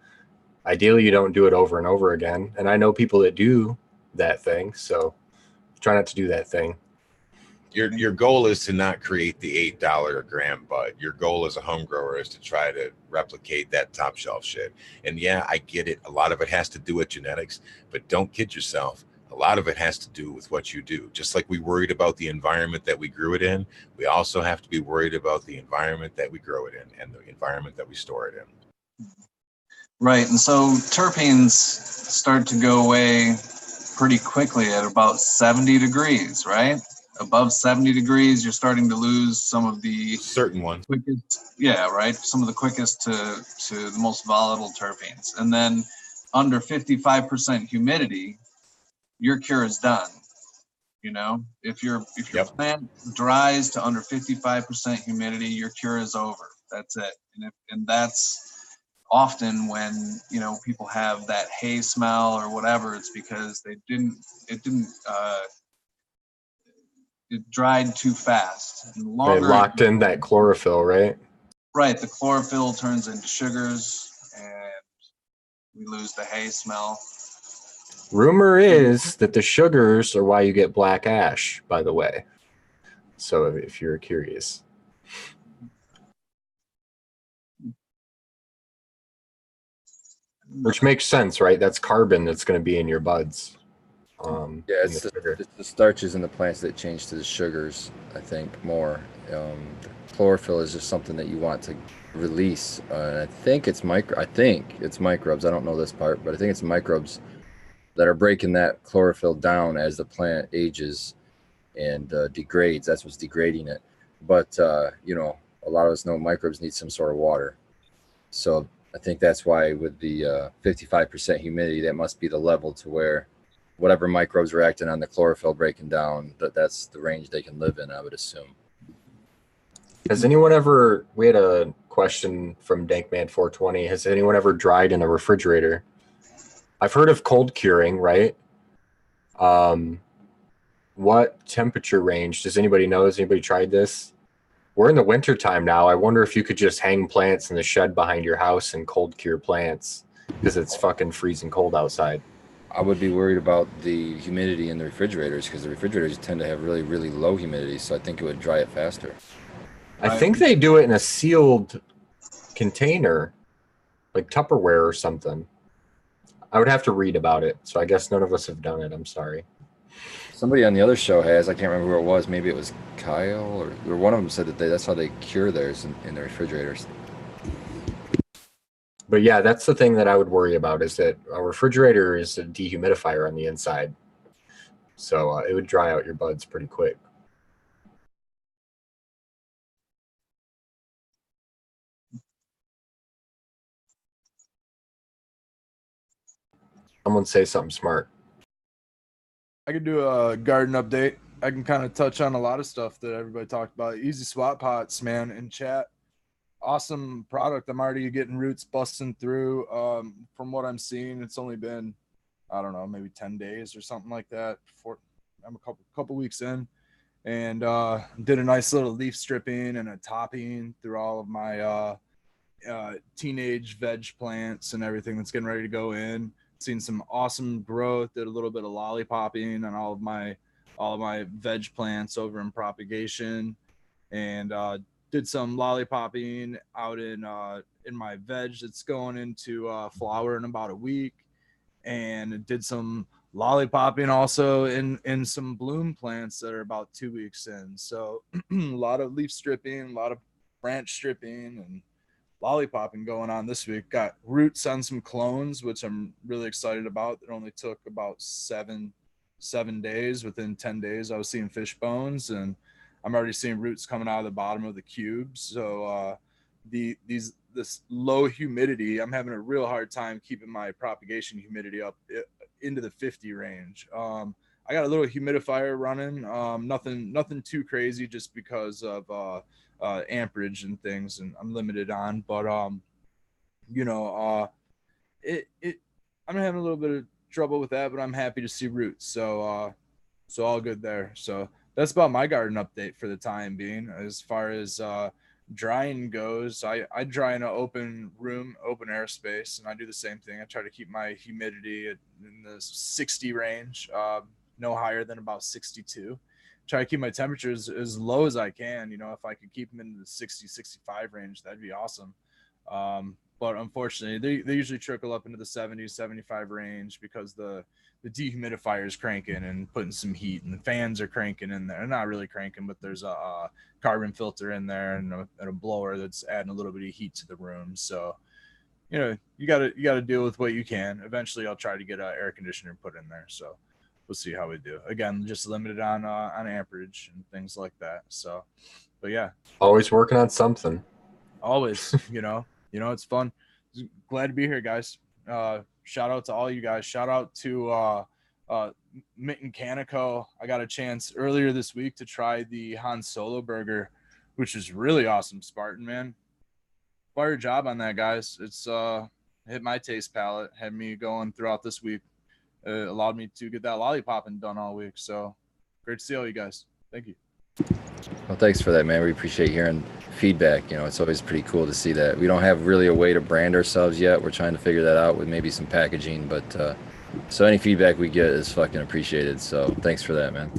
ideally you don't do it over and over again. And I know people that do that thing, so try not to do that thing. Your goal is to not create the $8 a gram bud. Your goal as a home grower is to try to replicate that top shelf shit. And yeah, I get it. A lot of it has to do with genetics, but don't kid yourself. A lot of it has to do with what you do. Just like we worried about the environment that we grew it in, we also have to be worried about the environment that we grow it in and the environment that we store it in. Right. And so terpenes start to go away pretty quickly at about 70 degrees, right? Above 70 degrees, you're starting to lose some of the certain ones. Right. Some of the quickest to the most volatile terpenes. And then under 55% humidity, your cure is done. You know, if your plant dries to under 55% humidity, your cure is over. That's it. And that's often when, you know, people have that hay smell or whatever, it's because it dried too fast. And the They longer locked in that chlorophyll, right? right, the chlorophyll turns into sugars and we lose the hay smell. Rumor is that the sugars are why you get black ash, by the way. So if you're curious. Which makes sense, right? That's carbon that's going to be in your buds. Yeah, in the sugar. it's the starches in the plants that change to the sugars, I think, more. Chlorophyll is just something that you want to release. I think it's microbes. I don't know this part, but I think it's microbes that are breaking that chlorophyll down as the plant ages and degrades. That's what's degrading it. But you know, a lot of us know microbes need some sort of water. So I think that's why with the 55% humidity, that must be the level to where whatever microbes are acting on the chlorophyll breaking down, that's the range they can live in, I would assume. Has anyone ever, we had a question from Dankman420, has anyone ever dried in a refrigerator? I've heard of cold curing, right? What temperature range? Does anybody know? Has anybody tried this? We're in the winter time now. I wonder if you could just hang plants in the shed behind your house and cold cure plants because it's fucking freezing cold outside. I would be worried about the humidity in the refrigerators because the refrigerators tend to have really, really low humidity. So I think it would dry it faster. I think they do it in a sealed container, like Tupperware or something. I would have to read about it. So I guess none of us have done it. I'm sorry. Somebody on the other show has, I can't remember who it was. Maybe it was Kyle or one of them said that that's how they cure theirs in the refrigerators. But yeah, that's the thing that I would worry about is that a refrigerator is a dehumidifier on the inside. So it would dry out your buds pretty quick. Someone say something smart. I could do a garden update. I can kind of touch on a lot of stuff that everybody talked about. Easy swap pots, man, in chat. Awesome product. I'm already getting roots busting through. From what I'm seeing, it's only been, I don't know, maybe 10 days or something like that. I'm a couple weeks in, and did a nice little leaf stripping and a topping through all of my teenage veg plants and everything that's getting ready to go in. Seen some awesome growth. Did a little bit of lollipopping on all of my veg plants over in propagation, and did some lollipopping out in my veg that's going into flower in about a week, and did some lollipopping also in some bloom plants that are about 2 weeks in. So a lot of leaf stripping, a lot of branch stripping, and lollipopping going on this week. Got roots on some clones, which I'm really excited about. It only took about seven days. Within 10 days, I was seeing fish bones, and I'm already seeing roots coming out of the bottom of the cubes. So this low humidity, I'm having a real hard time keeping my propagation humidity up into the 50 range. I got a little humidifier running, nothing too crazy, just because of amperage and things, and I'm limited on. But I'm having a little bit of trouble with that, but I'm happy to see roots. So all good there. So that's about my garden update for the time being. As far as drying goes, I dry in an open room, open air space, and I do the same thing. I try to keep my humidity in the 60 range, no higher than about 62. Try to keep my temperatures as low as I can. You know, if I could keep them in the 60, 65 range, that'd be awesome. But unfortunately, they usually trickle up into the 70, 75 range because the dehumidifier is cranking and putting some heat, and the fans are cranking in there. They're not really cranking, but there's a carbon filter in there and a blower that's adding a little bit of heat to the room. So, you know, you gotta deal with what you can. Eventually, I'll try to get an air conditioner put in there. So we'll see how we do. Again, just limited on amperage and things like that. So, but yeah, always working on something. Always, you know, it's fun. Glad to be here, guys. Shout out to all you guys. Shout out to Mitten Canico. I got a chance earlier this week to try the Han Solo burger, which is really awesome. Spartan, man. fire job on that, guys. It's hit my taste palette, had me going throughout this week. Allowed me to get that lollipopping done all week. So great to see all you guys. Thank you. Well, thanks for that, man. We appreciate hearing feedback. You know, it's always pretty cool to see that. We don't have really a way to brand ourselves yet. We're trying to figure that out with maybe some packaging, but so any feedback we get is fucking appreciated. So thanks for that, man.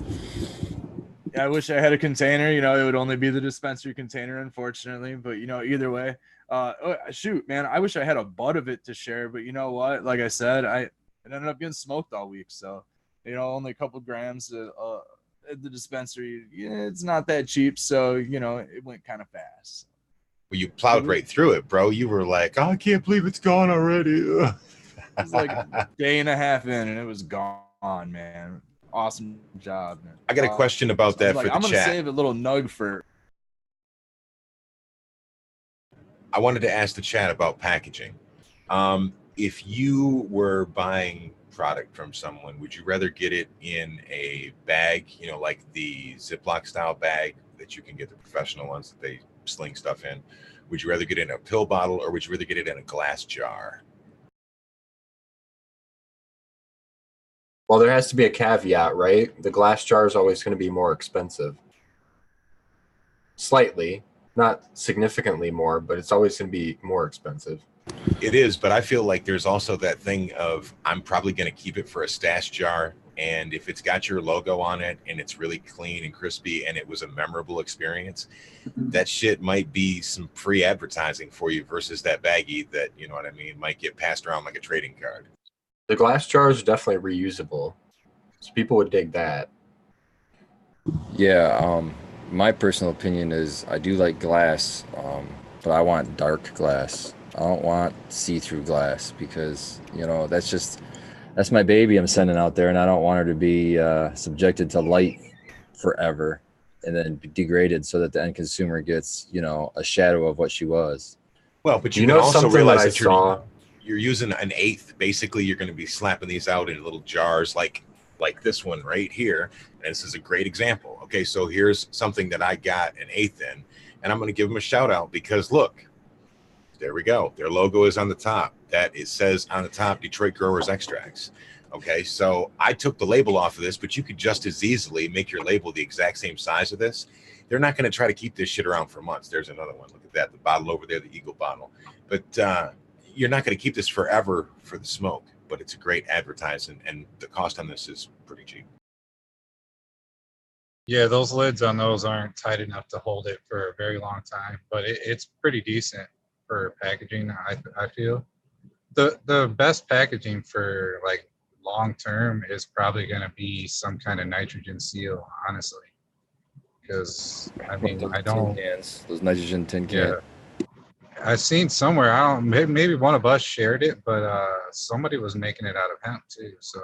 Yeah, I wish I had a container. You know, it would only be the dispensary container, unfortunately. But you know, either way, shoot, man, I wish I had a butt of it to share. But you know what? Like I said, it ended up getting smoked all week. So, you know, only a couple grams at the dispensary. Yeah, it's not that cheap. So, you know, it went kind of fast. Well, you plowed right through it, bro. You were like, oh, I can't believe it's gone already. It was like a day and a half in, and it was gone, man. Awesome job, man. I got a question about that for the I'm gonna chat. save a little nug for. I wanted to ask the chat about packaging. If you were buying product from someone, would you rather get it in a bag, you know, like the Ziploc style bag that you can get, the professional ones that they sling stuff in? Would you rather get it in a pill bottle, or would you rather get it in a glass jar? Well, there has to be a caveat, right? The glass jar is always going to be more expensive. Slightly, not significantly more, but it's always going to be more expensive. It is, but I feel like there's also that thing of, I'm probably going to keep it for a stash jar. And if it's got your logo on it and it's really clean and crispy and it was a memorable experience, that shit might be some free advertising for you versus that baggie that, you know what I mean, might get passed around like a trading card. The glass jar is definitely reusable, so people would dig that. Yeah, my personal opinion is I do like glass, but I want dark glass. I don't want see-through glass because, you know, that's my baby I'm sending out there, and I don't want her to be subjected to light forever and then be degraded so that the end consumer gets, you know, a shadow of what she was. Well, but you can also realize that you're using an eighth. Basically, you're going to be slapping these out in little jars like this one right here. And this is a great example. Okay, so here's something that I got an eighth in, and I'm going to give them a shout out because look, there we go. Their logo is on the top. It says on the top, Detroit Growers Extracts. Okay, so I took the label off of this, but you could just as easily make your label the exact same size of this. They're not going to try to keep this shit around for months. There's another one. Look at that, the bottle over there, the Eagle bottle. But you're not going to keep this forever for the smoke, but it's a great advertising, and the cost on this is pretty cheap. Yeah, those lids on those aren't tight enough to hold it for a very long time, but it's pretty decent for packaging. I feel the best packaging for like long term is probably going to be some kind of nitrogen seal, honestly, because I mean those I don't tin cans, those nitrogen tin cans. Yeah. I've seen somewhere, I don't, maybe one of us shared it, but somebody was making it out of hemp too. So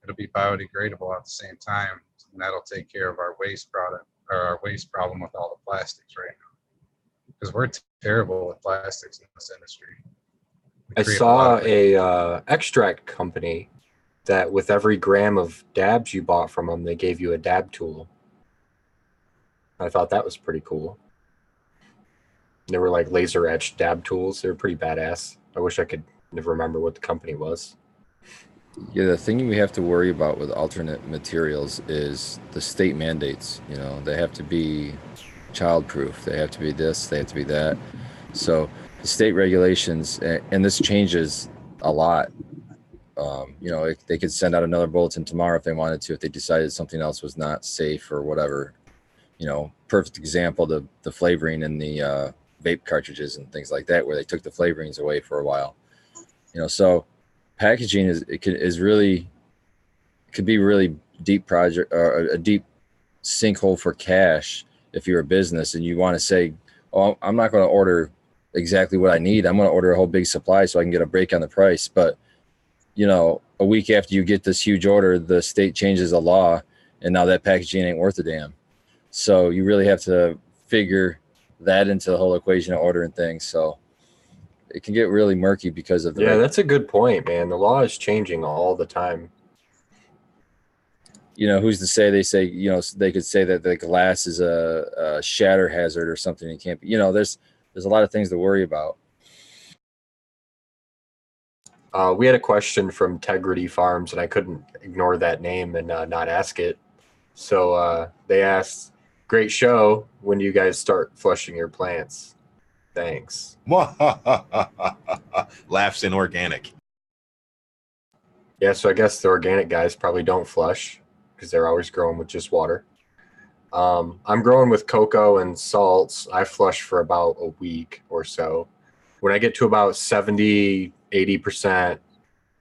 it'll be biodegradable at the same time. And that'll take care of our waste product or our waste problem with all the plastics right now. Because we're terrible with plastics in this industry. I saw a extract company that with every gram of dabs you bought from them, they gave you a dab tool. I thought that was pretty cool. They were like laser etched dab tools. They were pretty badass. I wish I could never remember what the company was. Yeah, the thing we have to worry about with alternate materials is the state mandates. You know, they have to be child-proof. They have to be this, they have to be that. So the state regulations, and this changes a lot. You know, they could send out another bulletin tomorrow if they wanted to, if they decided something else was not safe or whatever. You know, perfect example, the flavoring in the vape cartridges and things like that, where they took the flavorings away for a while. You know, so packaging could be really deep project or a deep sinkhole for cash if you're a business and you want to say, oh, I'm not going to order exactly what I need. I'm going to order a whole big supply so I can get a break on the price. But, you know, a week after you get this huge order, the state changes the law and now that packaging ain't worth a damn. So you really have to figure that into the whole equation of ordering things. So it can get really murky because of the that's a good point, man. The law is changing all the time. You know, who's to say? They say, you know, they could say that the glass is a shatter hazard or something. It can't be, you know, there's there's a lot of things to worry about. We had a question from Tegrity Farms, and I couldn't ignore that name and not ask it. So they asked, "Great show. When do you guys start flushing your plants? Thanks." Laughs inorganic. Yeah, so I guess the organic guys probably don't flush because they're always growing with just water. I'm growing with cocoa and salts. I flush for about a week or so. When I get to about 70, 80%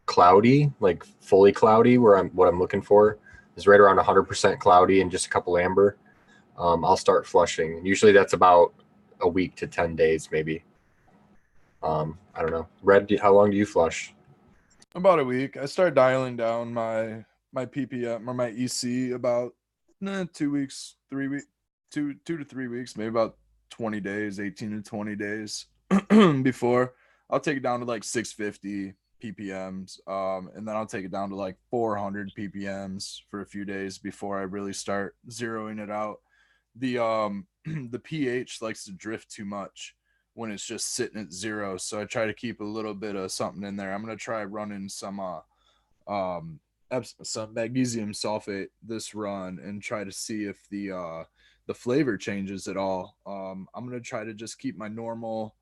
cloudy, like fully cloudy, what I'm looking for is right around 100% cloudy and just a couple amber, I'll start flushing. Usually that's about a week to 10 days, maybe. I don't know. Red, how long do you flush? About a week. I start dialing down my ppm or my EC about 2 weeks, 3 weeks, 2 to 3 weeks, maybe about 20 days, 18 to 20 days before I'll take it down to like 650 ppms, and then I'll take it down to like 400 ppms for a few days before I really start zeroing it out. The the pH likes to drift too much when it's just sitting at 0, so I try to keep a little bit of something in there. I'm gonna try running some magnesium sulfate this run and try to see if the flavor changes at all. I'm gonna try to just keep my normal,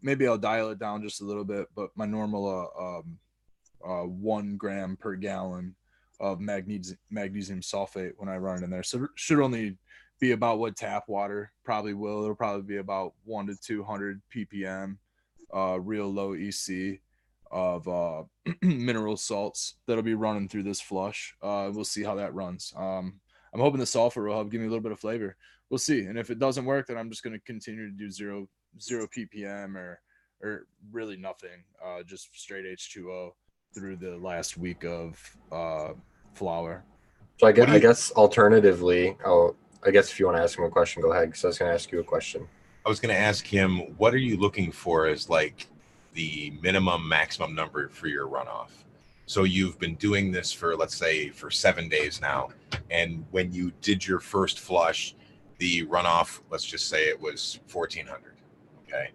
maybe I'll dial it down just a little bit, but my normal 1 gram per gallon of magnesium sulfate when I run it in there. So it should only be about what tap water probably will. It'll probably be about 1 to 200 ppm, real low EC of mineral salts that'll be running through this flush. We'll see how that runs. I'm hoping the sulfur will help give me a little bit of flavor. We'll see. And if it doesn't work, then I'm just going to continue to do zero ppm or really nothing, just straight H2O through the last week of flower. So I guess alternatively, I guess if you want to ask him a question, go ahead, because I was going to ask you a question. I was going to ask him, what are you looking for as like the minimum maximum number for your runoff? So you've been doing this for, let's say, for 7 days now. And when you did your first flush, the runoff, let's just say it was 1400. Okay.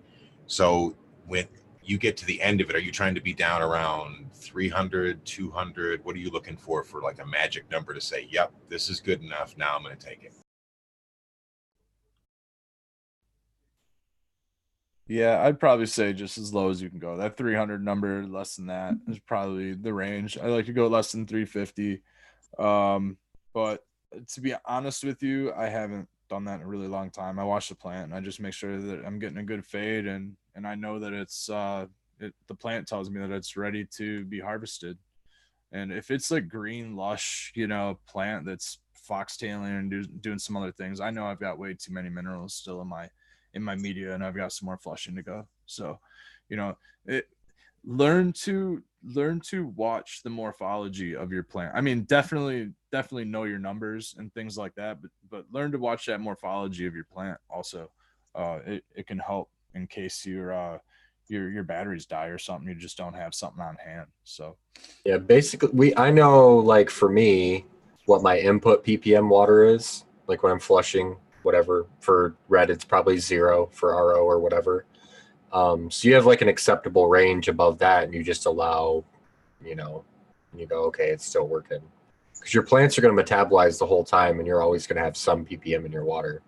So when you get to the end of it, are you trying to be down around 300, 200? What are you looking for like a magic number to say, yep, this is good enough. Now I'm going to take it. Yeah, I'd probably say just as low as you can go. That 300 number, less than that, is probably the range. I like to go less than 350. But to be honest with you, I haven't done that in a really long time. I watch the plant and I just make sure that I'm getting a good fade, and I know that it's the plant tells me that it's ready to be harvested. And if it's a green, lush, plant that's foxtailing and doing some other things, I know I've got way too many minerals still in my media, and I've got some more flushing to go. So, learn to watch the morphology of your plant. I mean, definitely know your numbers and things like that, but learn to watch that morphology of your plant also. It can help in case your batteries die or something, you just don't have something on hand. So yeah, basically I know, like, for me, what my input ppm water is, like when I'm flushing whatever. For red, it's probably 0. For RO or whatever. So you have like an acceptable range above that, and you just allow, and you go, okay, it's still working. Because your plants are going to metabolize the whole time, and you're always going to have some ppm in your water.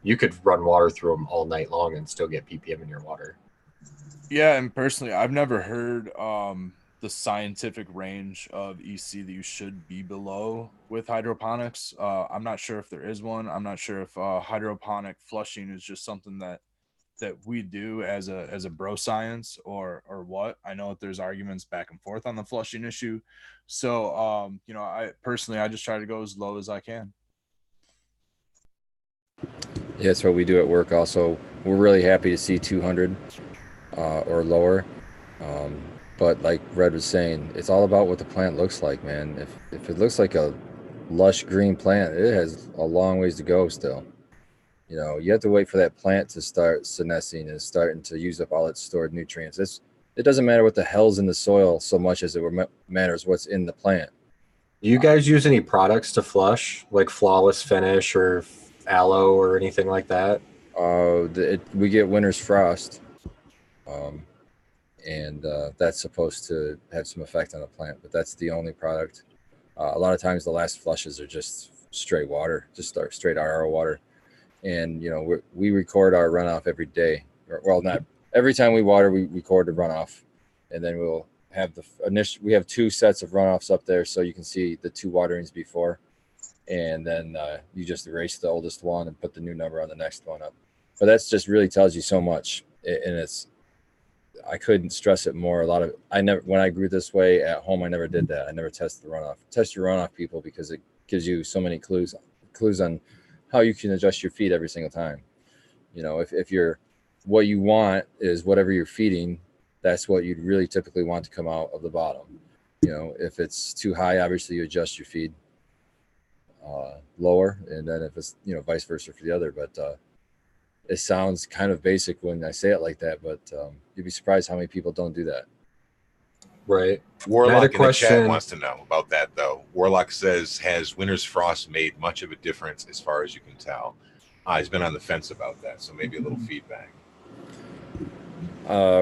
You could run water through them all night long and still get ppm in your water. Yeah, and personally, I've never heard the scientific range of EC that you should be below with hydroponics. I'm not sure if there is one. I'm not sure if hydroponic flushing is just something that we do as a bro science or what. I know that there's arguments back and forth on the flushing issue. So, I personally, I just try to go as low as I can. Yeah, that's what we do at work also. We're really happy to see 200 or lower. But like Red was saying, it's all about what the plant looks like, man. If it looks like a lush green plant, it has a long ways to go still. You have to wait for that plant to start senescing and starting to use up all its stored nutrients. It doesn't matter what the hell's in the soil so much as it matters what's in the plant. Do you guys use any products to flush, like Flawless Finish or Aloe or anything like that? We get winter's frost, and that's supposed to have some effect on the plant, but that's the only product. A lot of times the last flushes are just straight water, just straight RO water. And, we record our runoff every day. Well, not every time we water, we record the runoff. And then we'll have we have 2 sets of runoffs up there, so you can see the 2 waterings before. And then you just erase the oldest one and put the new number on the next one up. But that's just really tells you so much. And I couldn't stress it more. When I grew this way at home, I never did that. I never tested the runoff. Test your runoff, people, because it gives you so many clues on how you can adjust your feed every single time. If what you want is whatever you're feeding, that's what you'd really typically want to come out of the bottom. If it's too high, obviously you adjust your feed lower, and then if it's vice versa for the other. But it sounds kind of basic when I say it like that, but you'd be surprised how many people don't do that. Right. Warlock in the chat wants to know about that, though. Warlock says, has winter's frost made much of a difference as far as you can tell? He's been on the fence about that, so maybe a little feedback.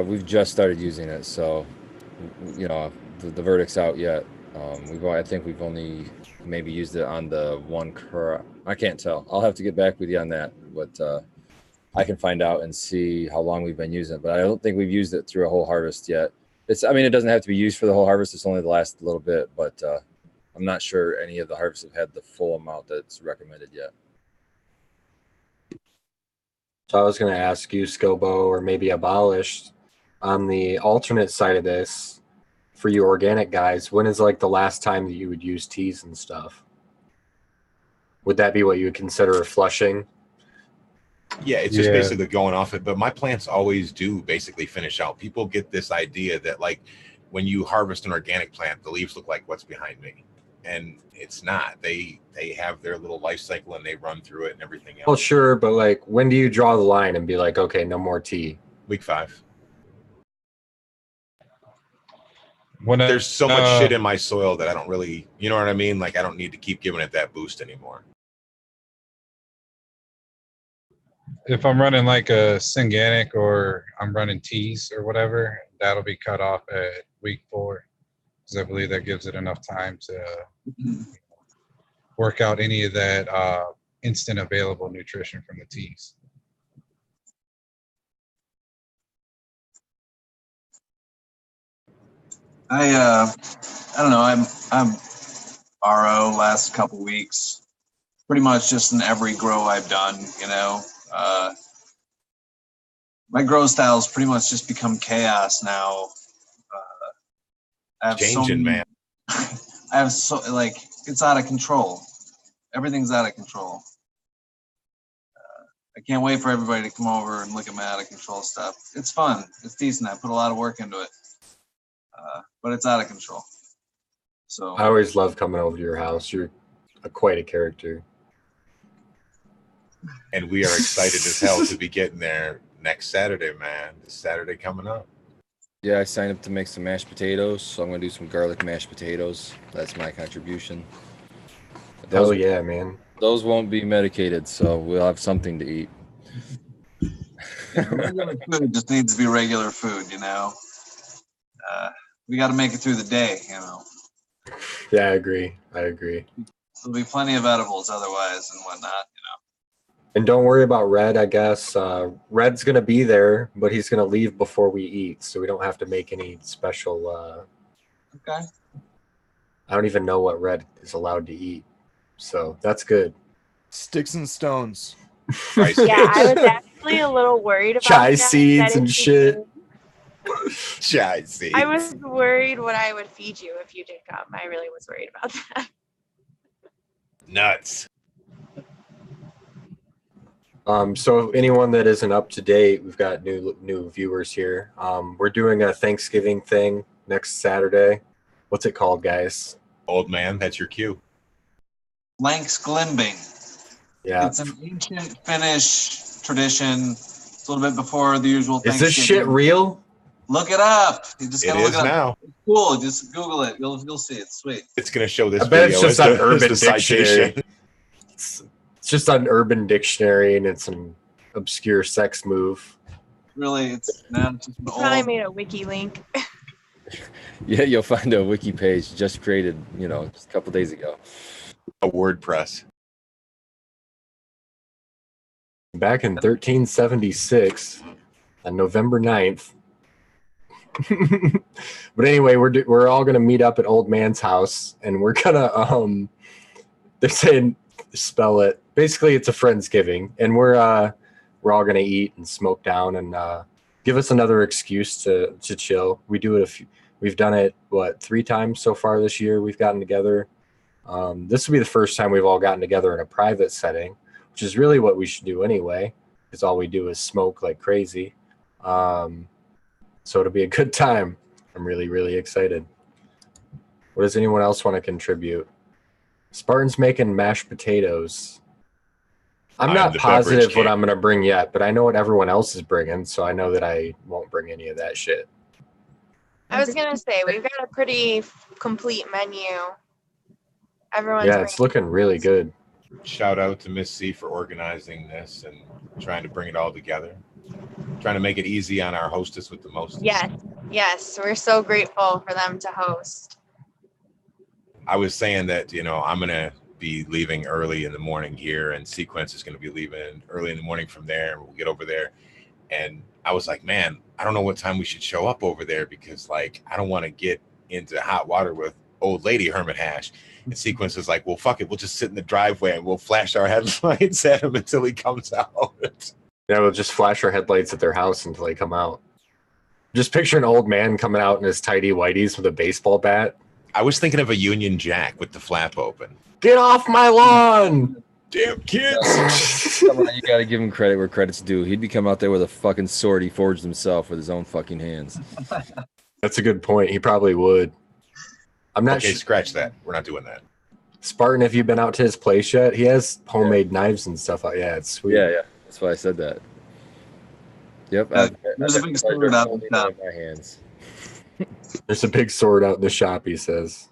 We've just started using it, so the verdict's out yet. I think we've only maybe used it on the one crop. I can't tell. I'll have to get back with you on that, but I can find out and see how long we've been using it. But I don't think we've used it through a whole harvest yet. It doesn't have to be used for the whole harvest. It's only the last little bit, but I'm not sure any of the harvests have had the full amount that's recommended yet. So I was going to ask you, Scobo, or maybe Abolished, on the alternate side of this, for you organic guys, when is like the last time that you would use teas and stuff? Would that be what you would consider flushing? Yeah, it's just basically going off it. But my plants always do basically finish out. People get this idea that like when you harvest an organic plant, the leaves look like what's behind me. And it's not. They have their little life cycle and they run through it and everything else. Well, sure, but like when do you draw the line and be like, okay, no more tea? Week 5. There's so much shit in my soil that I don't really, you know what I mean? Like I don't need to keep giving it that boost anymore. If I'm running like a Synganic or I'm running teas or whatever, that'll be cut off at week 4. Because I believe that gives it enough time to work out any of that instant available nutrition from the teas. I don't know. I'm RO last couple weeks, pretty much just in every grow I've done. My grow style's pretty much just become chaos now. I have changing, man. I have it's out of control. Everything's out of control. I can't wait for everybody to come over and look at my out of control stuff. It's fun. It's decent. I put a lot of work into it. But it's out of control. So I always love coming over to your house. You're quite a character. And we are excited as hell to be getting there next Saturday, man. This Saturday coming up. Yeah, I signed up to make some mashed potatoes, so I'm going to do some garlic mashed potatoes. That's my contribution. Hell yeah, man. Those won't be medicated, so we'll have something to eat. Regular food just needs to be regular food, we got to make it through the day, Yeah, I agree. There'll be plenty of edibles otherwise and whatnot, And don't worry about Red, I guess. Red's going to be there, but he's going to leave before we eat, so we don't have to make any special... Okay. I don't even know what Red is allowed to eat, so that's good. Sticks and stones. Yeah, I was actually a little worried about chai that. seeds and shit. Chai seeds. I was worried what I would feed you if you did come. I really was worried about that. Nuts. So anyone that isn't up to date, we've got new viewers here. We're doing a Thanksgiving thing next Saturday. What's it called, guys? Old man, that's your cue. Lanksglimbing. Yeah. It's an ancient Finnish tradition. It's a little bit before the usual Is Thanksgiving. this shit real? Look it up. You just gotta It look is it up. now. It's cool. Just Google it. You'll see. It's sweet. It's gonna show this I bet video it's just as on the- Urban as the citation. Dictionary. It's just on Urban Dictionary, and it's obscure sex move. Really, it's now just an Probably old. made a wiki link. Yeah, you'll find a wiki page just created, just a couple days ago. A WordPress. Back in 1376, on November 9th. But anyway, we're all gonna meet up at Old Man's house, and we're gonna they're saying spell it. Basically, it's a friendsgiving, and we're all gonna eat and smoke down and give us another excuse to chill. We do it we've done it 3 times so far this year. We've gotten together. This will be the first time we've all gotten together in a private setting, which is really what we should do anyway, because all we do is smoke like crazy. So it'll be a good time. I'm really, really excited. What does anyone else want to contribute? Spartan's making mashed potatoes. I'm I'm not the positive beverage what king. I'm going to bring yet, but I know what everyone else is bringing, so I know that I won't bring any of that shit. I was gonna say we've got a pretty complete menu. Everyone's Yeah, it's looking really good. Shout out to Miss C for organizing this and trying to bring it all together. Trying to make it easy on our hostess with the most. Yes, we're so grateful for them to host. I was saying that, I'm going to be leaving early in the morning here, and Sequence is going to be leaving early in the morning from there, and we'll get over there. And I was like, man, I don't know what time we should show up over there, because I don't want to get into hot water with old lady Hermit Hash. And Sequence is like, well, fuck it. We'll just sit in the driveway and we'll flash our headlights at him until he comes out. Yeah, we'll just flash our headlights at their house until they come out. Just picture an old man coming out in his tidy whities with a baseball bat. I was thinking of a Union Jack with the flap open. Get off my lawn! Damn kids! Come on, you gotta give him credit where credit's due. He'd be coming out there with a fucking sword he forged himself with his own fucking hands. That's a good point. He probably would. I'm not Okay, sure. scratch that. We're not doing that. Spartan, have you been out to his place yet? He has homemade knives and stuff. Yeah, it's sweet. Yeah. That's why I said that. Yep. There's a big sword out in the shop. in my hands. There's a big sword out in the shop, he says.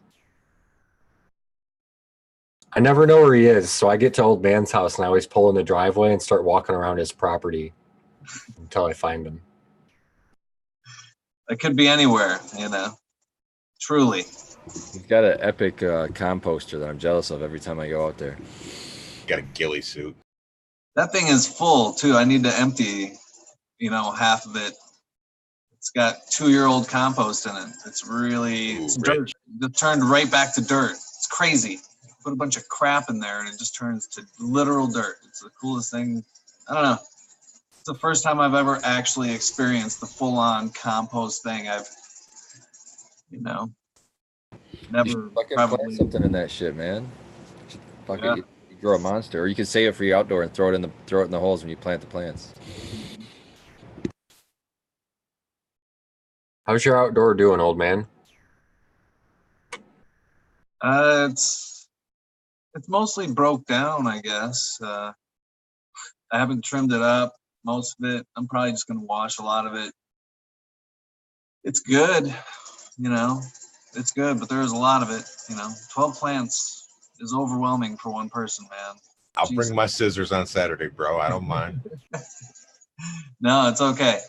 I never know where he is, so I get to Old Man's house and I always pull in the driveway and start walking around his property until I find him. It could be anywhere, Truly. He's got an epic composter that I'm jealous of every time I go out there. Got a ghillie suit. That thing is full too. I need to empty, half of it. It's got 2-year-old compost in it. It's really it's dirt. It turned right back to dirt. It's crazy. Put a bunch of crap in there and it just turns to literal dirt. It's the coolest thing. I don't know. It's the first time I've ever actually experienced the full-on compost thing. I've, never Fucking probably plant something in that shit, man. You grow a monster, or you can save it for your outdoor and throw it in the holes when you plant the plants. How's your outdoor doing, old man? It's mostly broke down, I guess. I haven't trimmed it up, most of it. I'm probably just gonna wash a lot of it. It's good, It's good, but there's a lot of it, 12 plants is overwhelming for one person, man. I'll bring my scissors on Saturday, bro. I don't mind. No, it's okay.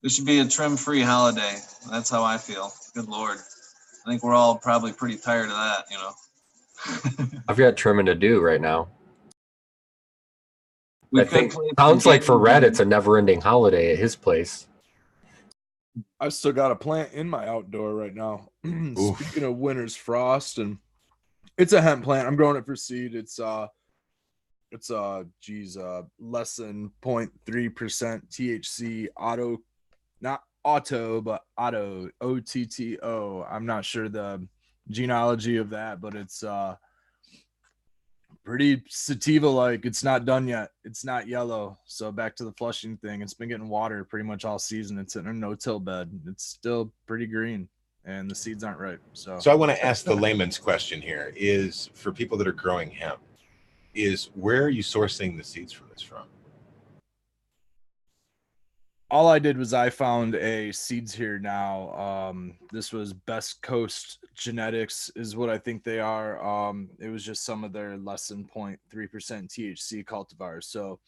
This should be a trim-free holiday. That's how I feel. Good Lord. I think we're all probably pretty tired of that, I've got trimming to do right now. We I could think play sounds some like for games. Red, it's a never-ending holiday at his place. I've still got a plant in my outdoor right now. Speaking of winter's frost, and it's a hemp plant. I'm growing it for seed. It's less than 0.3% THC not auto, but otto, OTTO. I'm not sure the genealogy of that, but it's pretty sativa like. It's not done yet. It's not yellow. So back to the flushing thing. It's been getting water pretty much all season. It's in a no-till bed. It's still pretty green and the seeds aren't ripe. So I want to ask the layman's question here is for people that are growing hemp, is where are you sourcing the seeds from this from? all I did was I found a seeds here now. This was Best Coast Genetics is what I think they are. It was just some of their less than 0.3% THC cultivars. So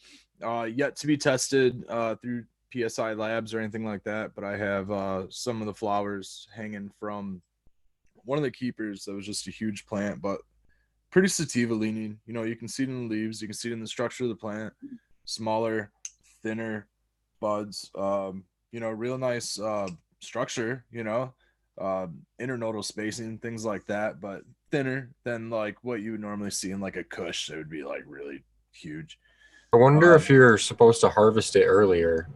Yet to be tested through PSI labs or anything like that, but I have some of the flowers hanging from one of the keepers that was just a huge plant, but pretty sativa leaning. You know, you can see it in the leaves, you can see it in the structure of the plant, smaller, thinner buds, you know, real nice structure, you know, internodal spacing, things like that, but thinner than like what you would normally see in like a Kush. It would be like really huge. I wonder if you're supposed to harvest it earlier.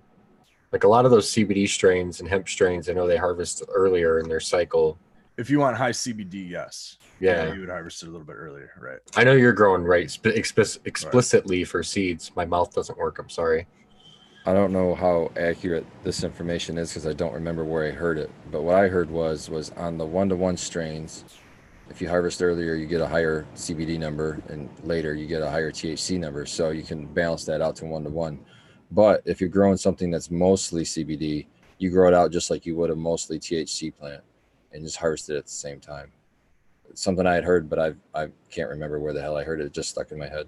Like a lot of those CBD strains and hemp strains, I know they harvest earlier in their cycle. If you want high CBD, yes. Yeah. You would harvest it a little bit earlier, right? I know you're growing explicitly for seeds. My mouth doesn't work. I'm sorry. I don't know how accurate this information is because I don't remember where I heard it. But what I heard was on the 1-to-1 strains, if you harvest earlier, you get a higher CBD number, and later you get a higher THC number. So you can balance that out to 1-to-1. But if you're growing something that's mostly CBD, you grow it out just like you would a mostly THC plant and just harvest it at the same time. It's something I had heard, but I can't remember where the hell I heard it. It just stuck in my head.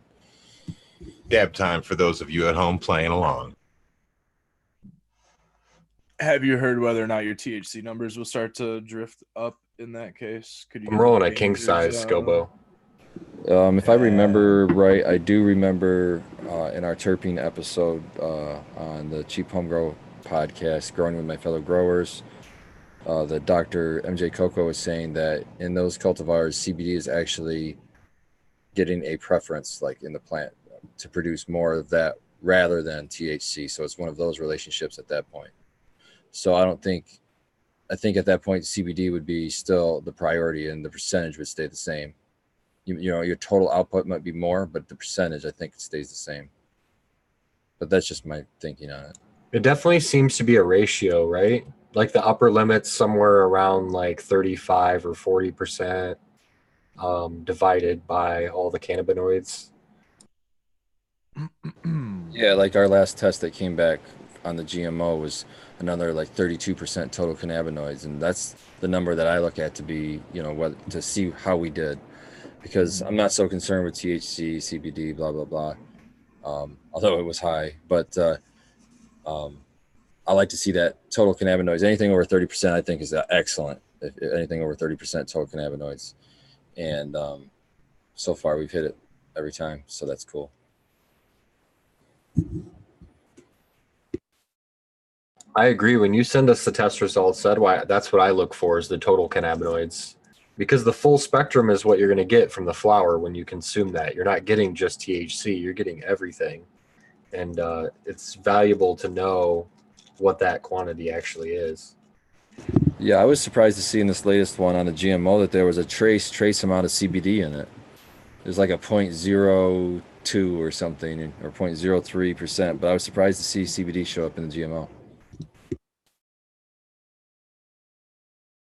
Dab time for those of you at home playing along. Have you heard whether or not your THC numbers will start to drift up in that case? Could you I'm rolling a king size Scobo. If I remember right, I do remember in our terpene episode on the Cheap Home Grow podcast, Growing with My Fellow Growers, the Dr. MJ Coco was saying that in those cultivars, CBD is actually getting a preference, like in the plant, to produce more of that rather than THC. So it's one of those relationships at that point. So I think at that point, CBD would be still the priority and the percentage would stay the same. You know, your total output might be more, but the percentage, I think, stays the same. But that's just my thinking on it. It definitely seems to be a ratio, right? Like the upper limit's somewhere around like 35 or 40% divided by all the cannabinoids. Yeah, like our last test that came back on the GMO was another like 32% total cannabinoids. And that's the number that I look at to be, you know, to see how we did. Because I'm not so concerned with THC, CBD, blah, blah, blah. Although it was high, but I like to see that total cannabinoids. Anything over 30%, I think, is excellent. If anything over 30% total cannabinoids. And so far, we've hit it every time. So that's cool. I agree. When you send us the test results, that's what I look for is the total cannabinoids. Because the full spectrum is what you're going to get from the flower when you consume that. You're not getting just THC, you're getting everything. And it's valuable to know what that quantity actually is. Yeah, I was surprised to see in this latest one on the GMO that there was a trace amount of CBD in it. There's like a 0.02 or something, or 0.03%, but I was surprised to see CBD show up in the GMO.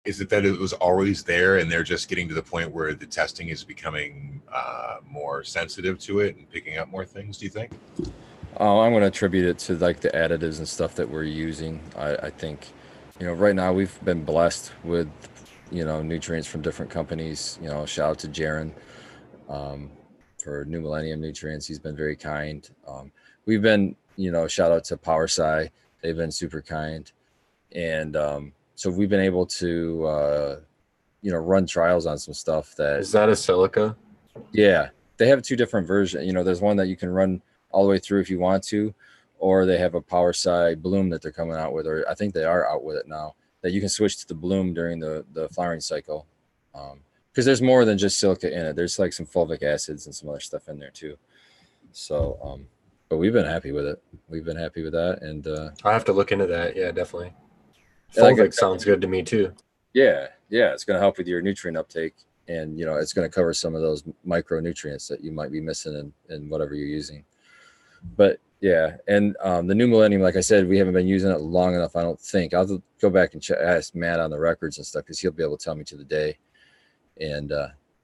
Is it that it was always there and they're just getting to the point where the testing is becoming more sensitive to it and picking up more things, do you think? Oh, I'm going to attribute it to like the additives and stuff that we're using. I think, you know, right now we've been blessed with, you know, nutrients from different companies. You know, shout out to Jaron for New Millennium Nutrients. He's been very kind. We've been, you know, shout out to PowerSci. They've been super kind. And so we've been able to, you know, run trials on some stuff that. Is that a silica? Yeah. They have two different versions. You know, there's one that you can run all the way through if you want to, or they have a PowerSci bloom that they're coming out with, or I think they are out with it now, that you can switch to the bloom during the flowering cycle. Because there's more than just silica in it. There's like some fulvic acids and some other stuff in there too. So, but we've been happy with it. We've been happy with that. And I have to look into that. Yeah, definitely. Like Fulvic sounds good to me too. Yeah. It's going to help with your nutrient uptake. And, you know, it's going to cover some of those micronutrients that you might be missing in whatever you're using. But yeah, and the New Millennium, like I said, we haven't been using it long enough, I don't think. I'll go back and ask Matt on the records and stuff because he'll be able to tell me to the day. And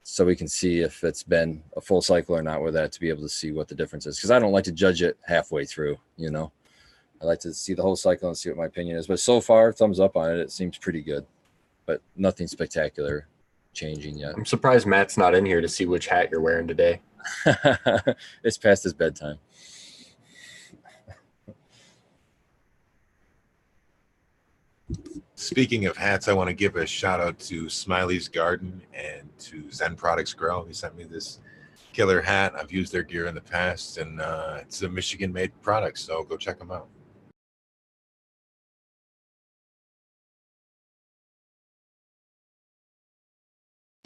so we can see if it's been a full cycle or not with that, to be able to see what the difference is. Because I don't like to judge it halfway through, you know. I like to see the whole cycle and see what my opinion is. But so far, thumbs up on it. It seems pretty good. But nothing spectacular changing yet. I'm surprised Matt's not in here to see which hat you're wearing today. It's past his bedtime. Speaking of hats, I want to give a shout out to Smiley's Garden and to Zen Products Grow. They sent me this killer hat. I've used their gear in the past, and it's a Michigan-made product, so go check them out.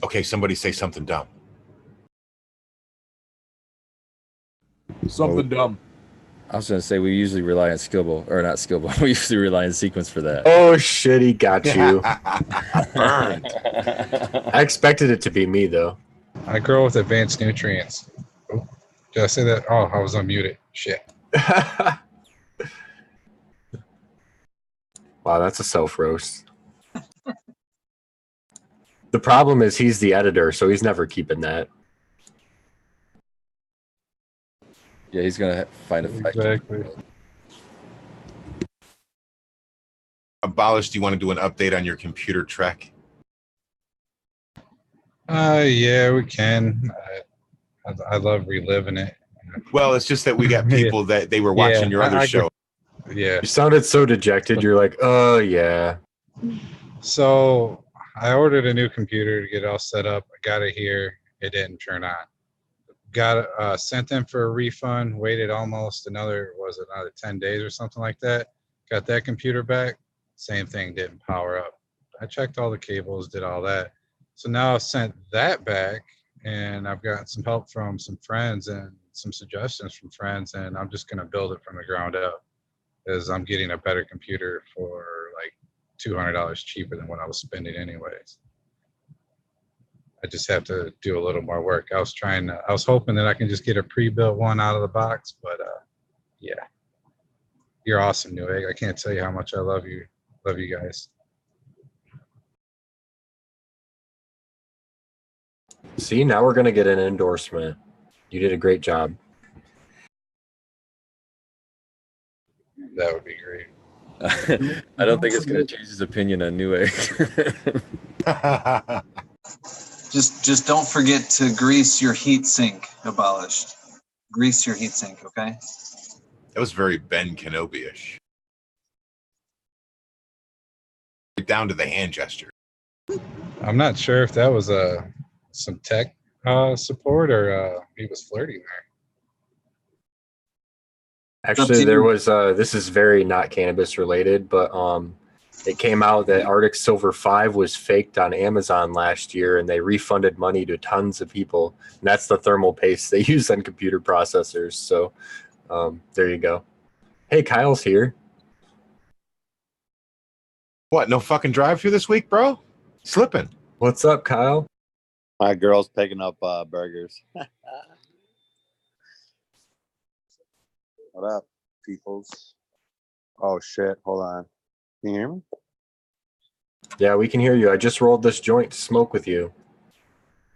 Okay, somebody say something dumb. Something dumb. I was going to say we usually rely on Skillable, or not Skillable. We usually rely on Sequence for that. Oh shit, he got you. Burned. I expected it to be me though. I grow with advanced nutrients. Oh, did I say that? Oh, I was unmuted. Shit. Wow, that's a self roast. The problem is he's the editor, so he's never keeping that. Yeah, he's going to find a fact. Exactly. Abolish, do you want to do an update on your computer trek? Yeah, we can. I love reliving it. Well, it's just that we got people that they were watching your other show. Yeah. You sounded so dejected. You're like, oh yeah. So I ordered a new computer to get it all set up. I got it here. It didn't turn on. Got sent them for a refund. Waited almost another 10 days or something like that. Got that computer back. Same thing, didn't power up. I checked all the cables, did all that. So now I've sent that back, and I've gotten some help from some friends and some suggestions from friends, and I'm just gonna build it from the ground up, as I'm getting a better computer for like $200 cheaper than what I was spending anyways. I just have to do a little more work. I was hoping that I can just get a pre-built one out of the box, but yeah. You're awesome, Newegg. I can't tell you how much I love you. Love you guys. See, now we're gonna get an endorsement. You did a great job. That would be great. I don't think it's going to change his opinion on Newegg. Just don't forget to grease your heat sink. Abolished. Grease your heat sink, okay? That was very Ben Kenobi-ish. Down to the hand gesture. I'm not sure if that was some tech support or he was flirting there. Actually, there was this is very not cannabis related, but it came out that Arctic Silver 5 was faked on Amazon last year, and they refunded money to tons of people. And that's the thermal paste they use on computer processors. So there you go. Hey, Kyle's here. What, no fucking drive-through this week, bro? Slipping. What's up, Kyle? My girl's picking up burgers. What up, peoples? Oh, shit. Hold on. Can you hear me? Yeah, we can hear you. I just rolled this joint to smoke with you.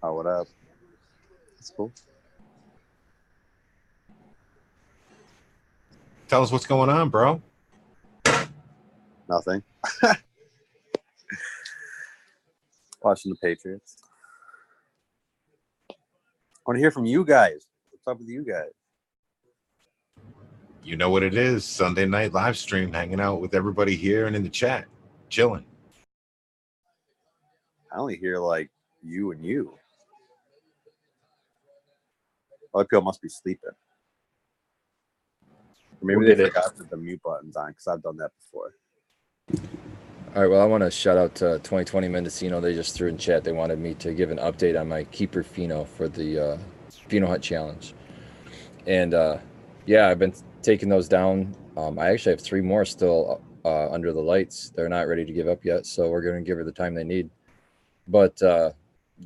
Oh, what up? That's cool. Tell us what's going on, bro. Nothing. Watching the Patriots. I want to hear from you guys. What's up with you guys? You know what it is. Sunday night live stream, hanging out with everybody here and in the chat, chilling. I only hear like you and you. Other people must be sleeping. Or maybe they forgot to put the mute buttons on, because I've done that before. All right, well, I want to shout out to 2020 Mendocino. They just threw in chat. They wanted me to give an update on my Keeper Pheno for the Pheno Hut Challenge. And yeah, I've been taking those down. I actually have 3 more still under the lights. They're not ready to give up yet, so we're going to give her the time they need. But the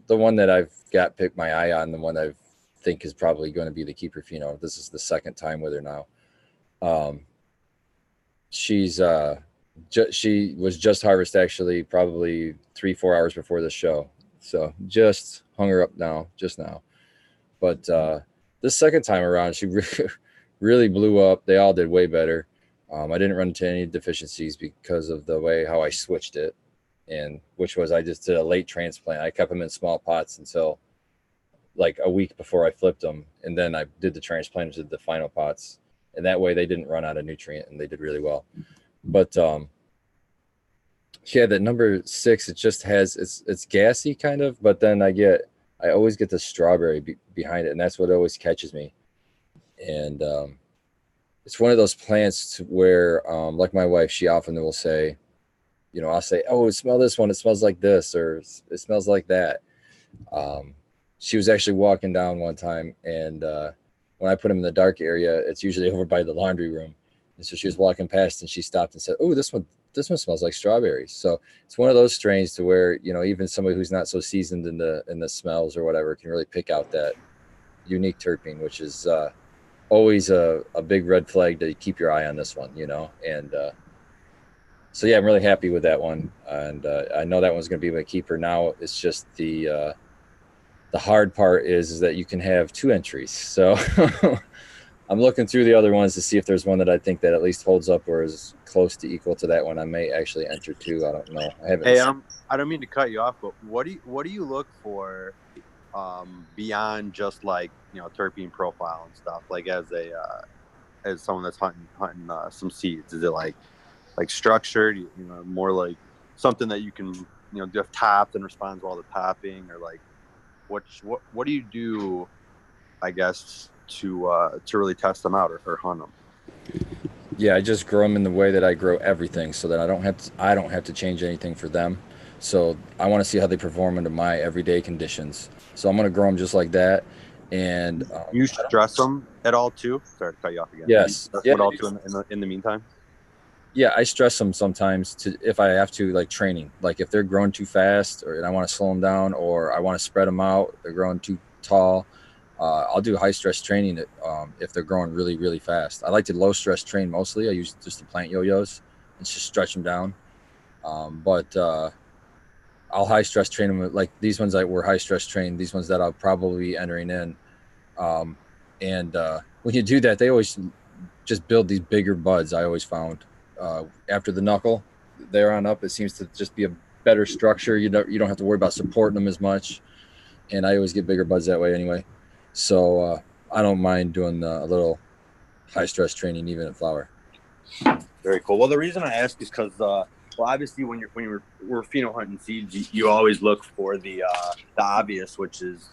one that I've got picked my eye on, the one I think is probably going to be the Keeper Pheno. This is the 2nd time with her now. She's she was just harvested actually probably 3-4 hours before the show, so just hung her up just now. But this 2nd time around, she really blew up. They all did way better. I didn't run into any deficiencies because of the way how I switched it, and which was I just did a late transplant. I kept them in small pots until like a week before I flipped them, and then I did the transplant to the final pots, and that way they didn't run out of nutrient and they did really well. But Yeah, that number 6, it just has it's gassy kind of, but then I always get the strawberry behind it, and that's what always catches me. And it's one of those plants where, like my wife, she often will say, I'll say, "Oh, smell this one. It smells like this, or it smells like that." She was actually walking down one time, and when I put them in the dark area, it's usually over by the laundry room. And so she was walking past, and she stopped and said, "Oh, this one smells like strawberries." So it's one of those strains to where even somebody who's not so seasoned in the smells or whatever can really pick out that unique terpene, which is always a big red flag to keep your eye on this one, and so yeah, I'm really happy with that one, and I know that one's going to be my keeper. Now it's just the hard part is that you can have 2 entries, so I'm looking through the other ones to see if there's one that I think that at least holds up or is close to equal to that one. I may actually enter 2. I don't know. I haven't. Hey, I don't mean to cut you off, but what do you look for beyond just like terpene profile and stuff, like as someone that's hunting some seeds? Is it like structured, more like something that you can just tap and responds well to tapping, or like what do you do, I guess, to really test them out or hunt them? Yeah, I just grow them in the way that I grow everything, so that I don't have to change anything for them. So I want to see how they perform under my everyday conditions. So I'm going to grow them just like that. And you stress them at all too? Sorry to cut you off again. Yes. Yeah. At all too in the meantime? Yeah, I stress them sometimes if I have to, like training. Like if they're growing too fast, and I want to slow them down, or I want to spread them out, they're growing too tall. I'll do high stress training if they're growing really, really fast. I like to low stress train mostly. I use just the plant yo-yos and just stretch them down. But I'll high stress train them like these ones that were high stress trained. These ones that I'll probably be entering in. And when you do that, they always just build these bigger buds. I always found after the knuckle, there on up, it seems to just be a better structure. You don't have to worry about supporting them as much. And I always get bigger buds that way anyway. So I don't mind doing a little high stress training even at flower. Very cool. Well, the reason I ask is because obviously when we're pheno hunting seeds, you always look for the obvious, which is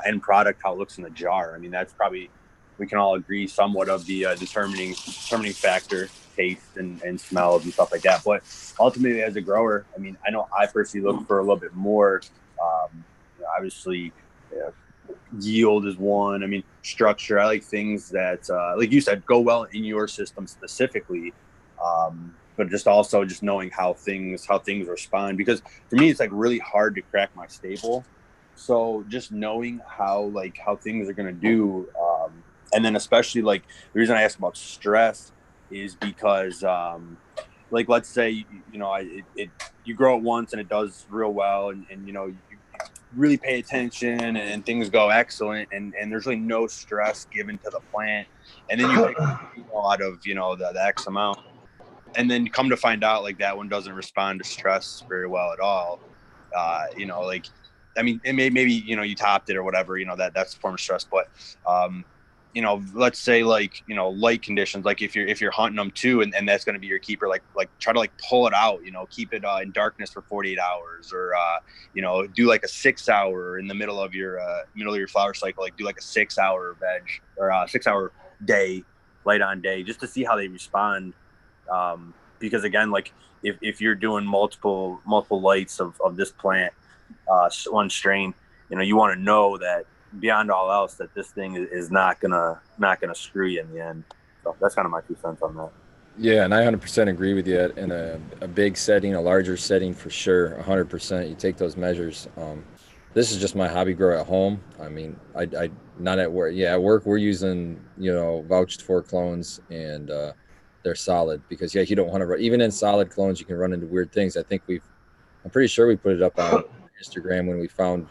end product, how it looks in the jar. I mean, that's probably, we can all agree, somewhat of the determining factor, taste and smells and stuff like that. But ultimately, as a grower, I mean, I know I personally look for a little bit more. Obviously, yield is one. I mean, structure. I like things that, like you said, go well in your system specifically. But just also just knowing how things respond, because for me, it's like really hard to crack my staple. So just knowing how things are going to do. And then especially like the reason I asked about stress is because, like, let's say, you grow it once and it does real well. And you really pay attention and things go excellent. And there's really no stress given to the plant. And then you pick out of, the X amount. And then come to find out like that one doesn't respond to stress very well at all. Like, I mean, maybe, you topped it or whatever, that's a form of stress, but, let's say like, light conditions, like if you're hunting them too, and that's going to be your keeper, like try to like pull it out, keep it in darkness for 48 hours or, do like a 6 hour in the middle of your flower cycle, like do like a 6 hour veg or a 6 hour day, light on day, just to see how they respond. Because again, like if you're doing multiple lights of this plant, one strain, you want to know that beyond all else that this thing is not gonna screw you in the end. So that's kind of my 2 cents on that. Yeah, and I 100% agree with you. In a big setting, a larger setting, for sure, 100%. You take those measures. This is just my hobby grow at home. I mean, I not at work. Yeah, at work we're using vouched for clones, and they're solid because you don't want to run, even in solid clones you can run into weird things. I'm pretty sure we put it up on Instagram when we found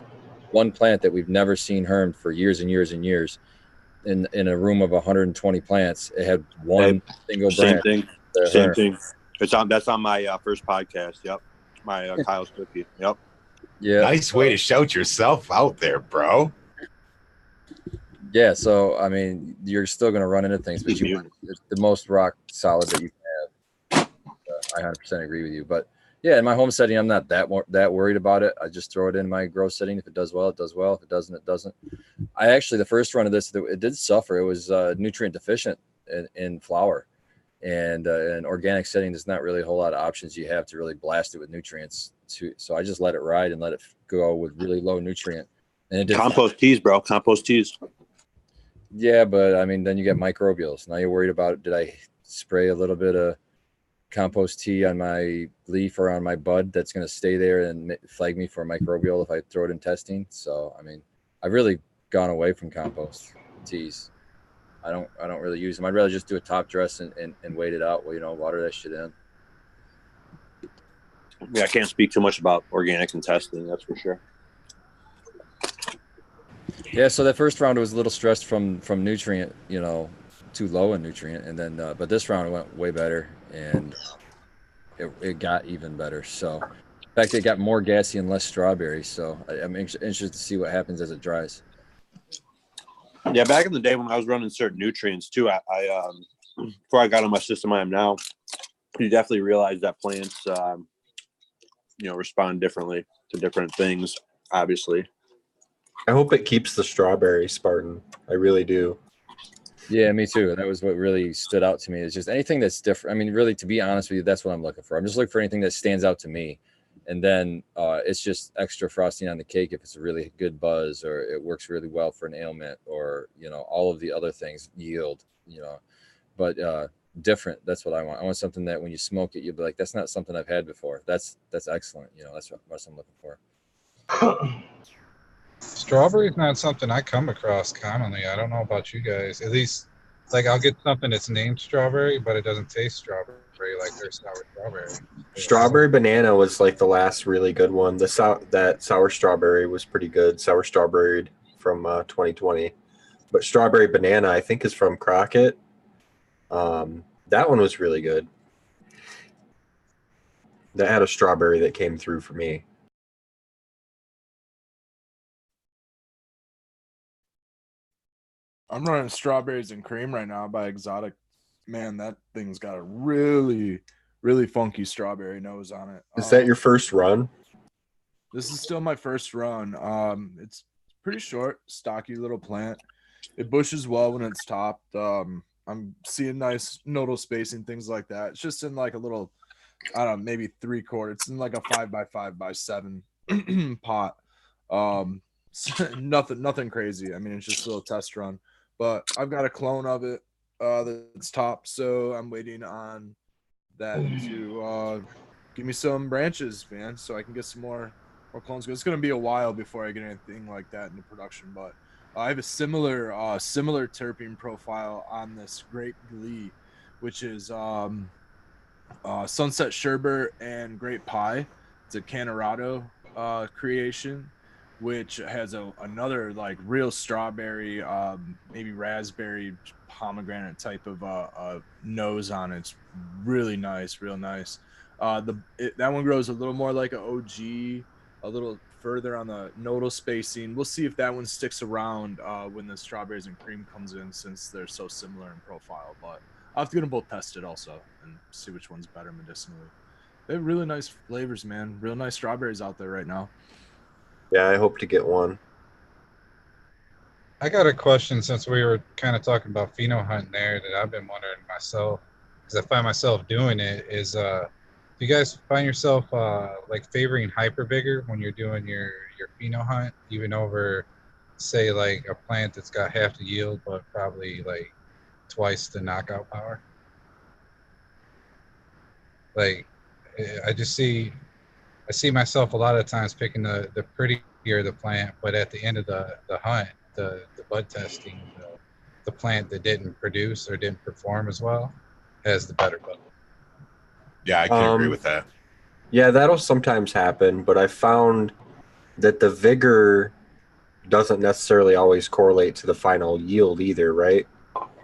one plant that we've never seen hermed for years and years and years in a room of 120 plants. It had one single branch. Same thing. That's on my first podcast. Yep. My Kyle's cookie. Yep. Yeah. Nice way to shout yourself out there, bro. Yeah. So, I mean, you're still going to run into things, but you want the most rock solid that you can have. I 100% agree with you. But yeah, in my home setting, I'm not that worried about it. I just throw it in my grow setting. If it does well, it does well. If it doesn't, it doesn't. I actually, the first run of this, it did suffer. It was nutrient deficient in flower, and in organic setting, there's not really a whole lot of options you have to really blast it with nutrients. So I just let it ride and let it go with really low nutrient. And it did Compost teas, bro. Compost teas. Yeah, but I mean, then you get microbials. Now you're worried about, did I spray a little bit of compost tea on my leaf or on my bud that's going to stay there and flag me for microbial if I throw it in testing? So, I mean, I've really gone away from compost teas. I don't really use them. I'd rather just do a top dress and wait it out. Well, water that shit in. Yeah, I can't speak too much about organic and testing. That's for sure. Yeah, so that first round was a little stressed from nutrient, too low in nutrient, and then but this round it went way better, and it got even better. So, in fact, it got more gassy and less strawberry. So I'm interested to see what happens as it dries. Yeah, back in the day when I was running certain nutrients too, I before I got on my system I am now, you definitely realize that plants, respond differently to different things. Obviously. I hope it keeps the strawberry, Spartan. I really do. Yeah, me too. That was what really stood out to me. Is just anything that's different. I mean, really, to be honest with you, that's what I'm looking for. I'm just looking for anything that stands out to me. And then it's just extra frosting on the cake if it's a really good buzz or it works really well for an ailment or, all of the other things, yield, but different. That's what I want. I want something that when you smoke it, you'll be like, that's not something I've had before. That's excellent. That's what I'm looking for. Strawberry is not something I come across commonly. I don't know about you guys. At least, like, I'll get something that's named strawberry, but it doesn't taste strawberry like there's sour strawberry. Strawberry banana was like the last really good one. That sour strawberry was pretty good. Sour strawberry from 2020, but strawberry banana I think is from Crockett. That one was really good. That had a strawberry that came through for me. I'm running strawberries and cream right now by Exotic. Man, that thing's got a really, really funky strawberry nose on it. Is that your first run? This is still my first run. It's pretty short, stocky little plant. It bushes well when it's topped. I'm seeing nice nodal spacing, things like that. It's just in like a little, I don't know, maybe 3/4. It's in like a 5x5x7 pot. Nothing crazy. I mean, it's just a little test run. But I've got a clone of it that's top, so I'm waiting on that to give me some branches, man, so I can get some more clones. It's going to be a while before I get anything like that into production, but I have a similar terpene profile on this Great Glee, which is Sunset Sherbet and Great Pie. It's a Canorado creation, which has another like real strawberry, maybe raspberry, pomegranate type of nose on it. It's really nice, real nice. That one grows a little more like an OG, a little further on the nodal spacing. We'll see if that one sticks around when the strawberries and cream comes in, since they're so similar in profile. But I'll have to get them both tested also and see which one's better medicinally. They have really nice flavors, man. Real nice strawberries out there right now. Yeah, I hope to get one. I got a question, since we were kind of talking about pheno hunting there, that I've been wondering myself, because I find myself doing it, is do you guys find yourself like favoring hyper vigor when you're doing your pheno hunt, even over, say, like a plant that's got half the yield but probably like twice the knockout power? Like, I see myself a lot of times picking the prettier the plant, but at the end of the hunt, the bud testing, the plant that didn't produce or didn't perform as well has the better bud. Yeah, I can agree with that. Yeah, that'll sometimes happen, but I found that the vigor doesn't necessarily always correlate to the final yield either, right?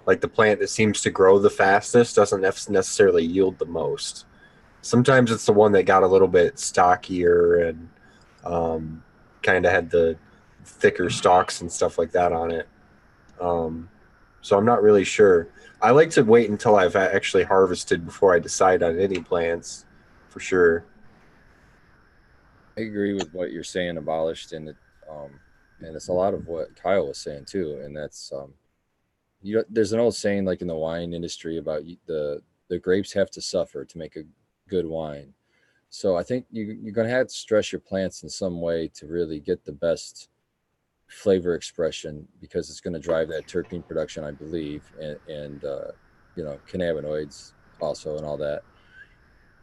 Like the plant that seems to grow the fastest doesn't necessarily yield the most. Sometimes it's the one that got a little bit stockier and kind of had the thicker stalks and stuff like that on it. so I'm not really sure. I like to wait until I've actually harvested before I decide on any plants, for sure. I agree with what you're saying, abolished, and it's a lot of what Kyle was saying too, and that's there's an old saying like in the wine industry about the grapes have to suffer to make a good wine. So I think you're going to have to stress your plants in some way to really get the best flavor expression, because it's going to drive that terpene production, I believe, and cannabinoids also and all that.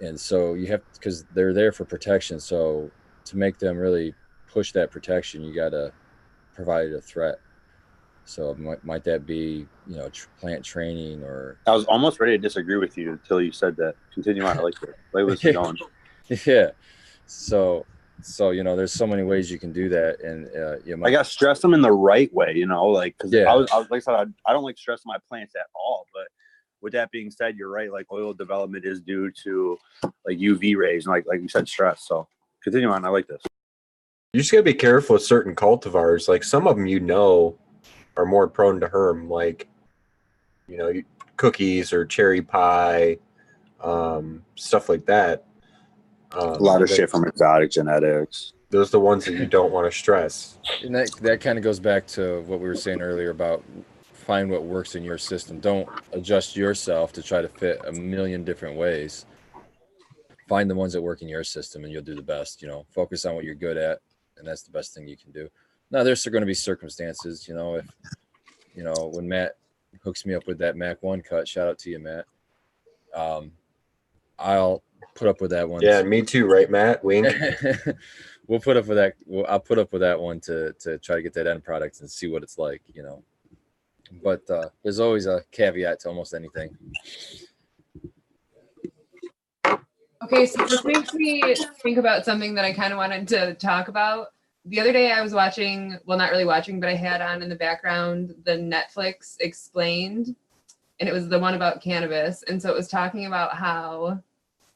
And so you have, because they're there for protection. So to make them really push that protection, you got to provide a threat. So might that be, plant training or? I was almost ready to disagree with you until you said that. Continue on. I like it. Play with it going. Yeah. So there's so many ways you can do that, and I got to stress them in the right way, because Yeah. I was like I said, I don't like stressing my plants at all. But with that being said, you're right. Like oil development is due to like UV rays and like you said, stress. So continue on. I like this. You just gotta be careful with certain cultivars. Like some of them, are more prone to herm, like cookies or cherry pie, stuff like that. A lot of shit from exotic genetics. Those are the ones that you don't want to stress. And that kind of goes back to what we were saying earlier about find what works in your system. Don't adjust yourself to try to fit a million different ways. Find the ones that work in your system and you'll do the best. Focus on what you're good at, and that's the best thing you can do. Now there's going to be circumstances, if when Matt hooks me up with that Mac 1 cut, shout out to you, Matt. I'll put up with that one. Yeah, me too, right, Matt? Wink. We'll put up with that. I'll put up with that one to try to get that end product and see what it's like, But there's always a caveat to almost anything. Okay, so this makes me think about something that I kind of wanted to talk about. The other day I was watching, well, not really watching, but I had on in the background the Netflix Explained, and it was the one about cannabis. And so it was talking about how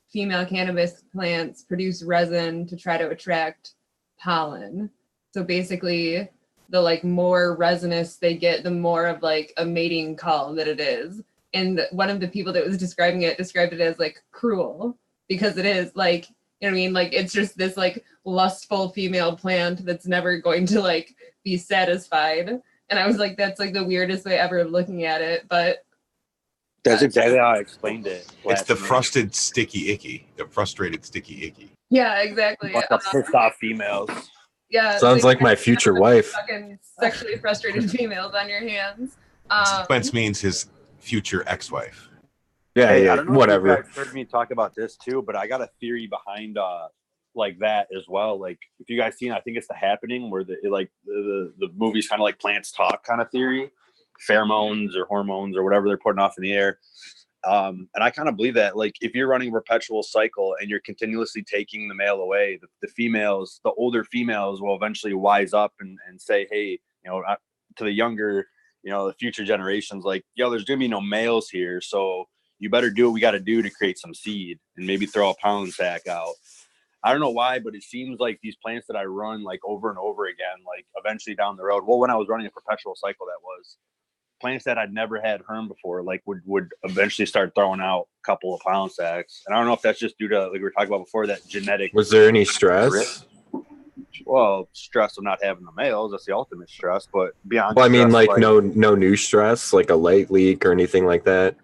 female cannabis plants produce resin to try to attract pollen. So basically, the more resinous they get, the more of a mating call that it is. And one of the people that was described it as cruel, because it is it's just this lustful female plant that's never going to be satisfied. And I was like, that's the weirdest way ever of looking at it. But that's exactly how I explained it. It's the frustrated sticky icky. The frustrated sticky icky. Yeah, exactly. Like the pissed off females. Yeah. Sounds like my future wife. Fucking sexually frustrated females on your hands. Sequence means his future ex-wife. Yeah, hey, yeah, I don't know whatever. If you guys heard me talk about this too, but I got a theory behind that as well. Like if you guys seen, I think it's The Happening, where the movie's kind of like plants talk kind of theory, pheromones or hormones or whatever they're putting off in the air. And I kind of believe that if you're running a perpetual cycle and you're continuously taking the male away, the females, the older females will eventually wise up and say, hey, to the younger, the future generations, there's gonna be no males here, so you better do what we got to do to create some seed and maybe throw a pollen sac out. I don't know why, but it seems like these plants that I run over and over again, eventually down the road. Well, when I was running a perpetual cycle, that was plants that I'd never had herm before, would eventually start throwing out a couple of pollen sacs. And I don't know if that's just due to, we were talking about before, that genetic. Was there any stress? Well, stress of not having the males, that's the ultimate stress. But beyond, well, I mean, stress, no new stress, like a light leak or anything like that.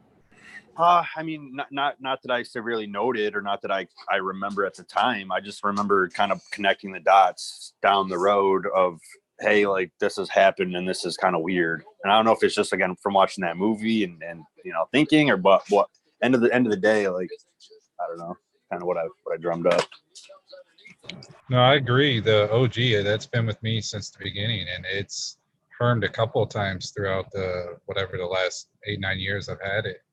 I mean, not that I severely noted, or not that I remember at the time. I just remember kind of connecting the dots down the road of, hey, this has happened and this is kind of weird. And I don't know if it's just, again, from watching that movie and thinking, or but what end of the day, I don't know, kind of what I drummed up. No, I agree. The OG, that's been with me since the beginning, and it's hermed a couple of times throughout the last 8-9 years I've had it.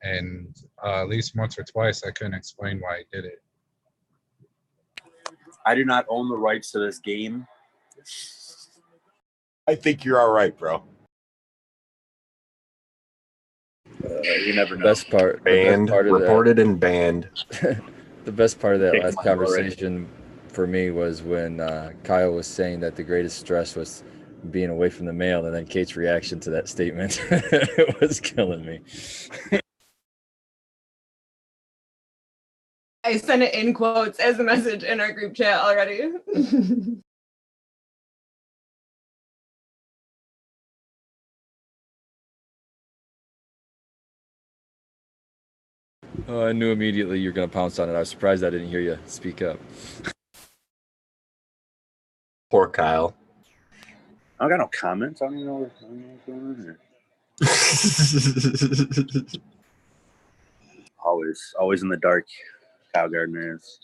And at least once or twice, I couldn't explain why I did it. I do not own the rights to this game. I think you're all right, bro. You never know. Best part, banned, reported and banned. The best part of that last conversation for me was when Kyle was saying that the greatest stress was being away from the mail, and then Kate's reaction to that statement it was killing me. I sent it in quotes as a message in our group chat already. Oh, I knew immediately you were going to pounce on it. I was surprised I didn't hear you speak up. Poor Kyle. I don't got no comments. I don't even know what's going on here. Always in the dark. Kyle Gardner is.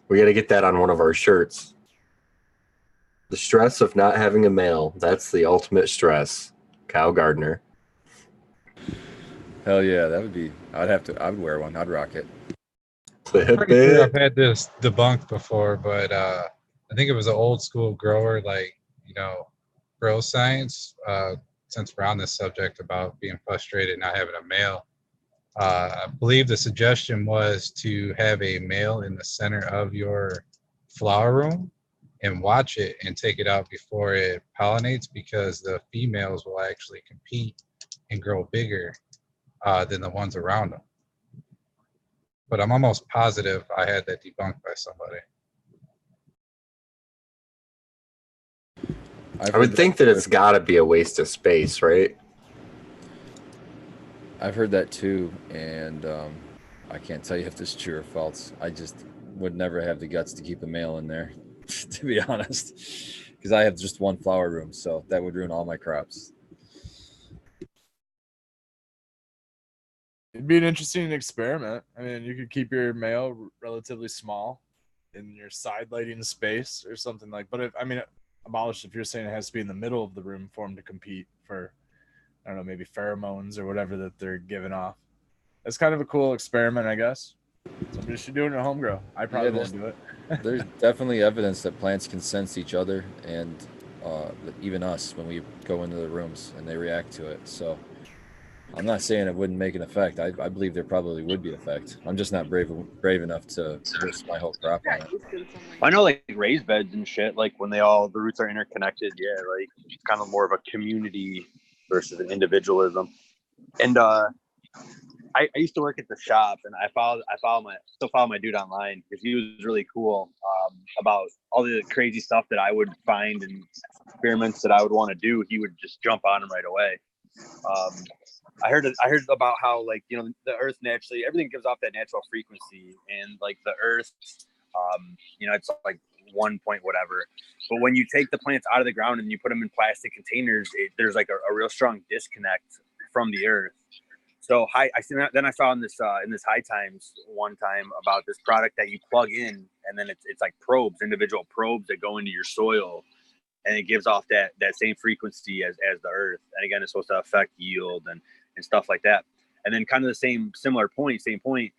We got to get that on one of our shirts. The stress of not having a male. That's the ultimate stress. Kyle Gardner. Hell yeah, that would be. I would wear one. I'd rock it. I'm pretty sure I've had this debunked before, but I think it was an old school grower, like, grow science. Since we're on this subject about being frustrated not having a male, I believe the suggestion was to have a male in the center of your flower room and watch it and take it out before it pollinates, because the females will actually compete and grow bigger than the ones around them. But I'm almost positive I had that debunked by somebody. I would think that it's got to be a waste of space, right? I've heard that too, and I can't tell you if this is true or false. I just would never have the guts to keep a male in there, to be honest, because I have just one flower room, so that would ruin all my crops. It'd be an interesting experiment. I mean, you could keep your male relatively small in your side lighting space or something like. But abolished if you're saying it has to be in the middle of the room for them to compete for, I don't know, maybe pheromones or whatever that they're giving off. That's kind of a cool experiment, I guess. Somebody should do it in a home grow. I probably won't do it. There's definitely evidence that plants can sense each other and even us when we go into the rooms and they react to it. So I'm not saying it wouldn't make an effect. I believe there probably would be an effect. I'm just not brave enough to risk my whole crop on it. I know, like raised beds and shit, like when the roots are interconnected, yeah, like it's kind of more of a community versus an individualism. And I used to work at the shop, and I still follow my dude online because he was really cool about all the crazy stuff that I would find and experiments that I would want to do. He would just jump on them right away. I heard about how, like, the earth naturally, everything gives off that natural frequency, and like the earth, it's like 1 point whatever. But when you take the plants out of the ground and you put them in plastic containers, there's like a real strong disconnect from the earth. So I saw in this High Times one time about this product that you plug in, and then it's like individual probes that go into your soil, and it gives off that same frequency as the earth. And again, it's supposed to affect yield and stuff like that. And then kind of the same point,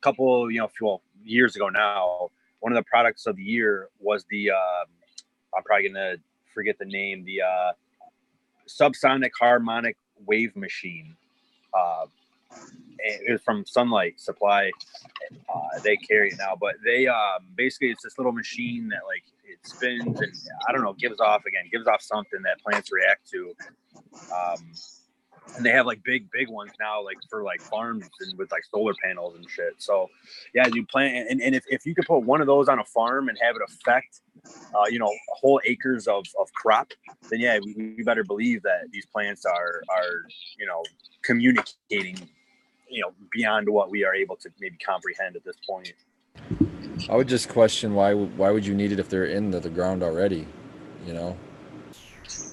couple, years ago now, one of the products of the year was the, I'm probably going to forget the name, the subsonic harmonic wave machine. It was from Sunlight Supply. They carry it now, but they basically, it's this little machine that, like, it spins and I don't know, gives off something that plants react to. And they have like big ones now, like for like farms and with like solar panels and shit. So yeah, you plant, and if you could put one of those on a farm and have it affect whole acres of crop, then yeah, we better believe that these plants are communicating beyond what we are able to maybe comprehend at this point. I would just question why would you need it if they're in the ground already,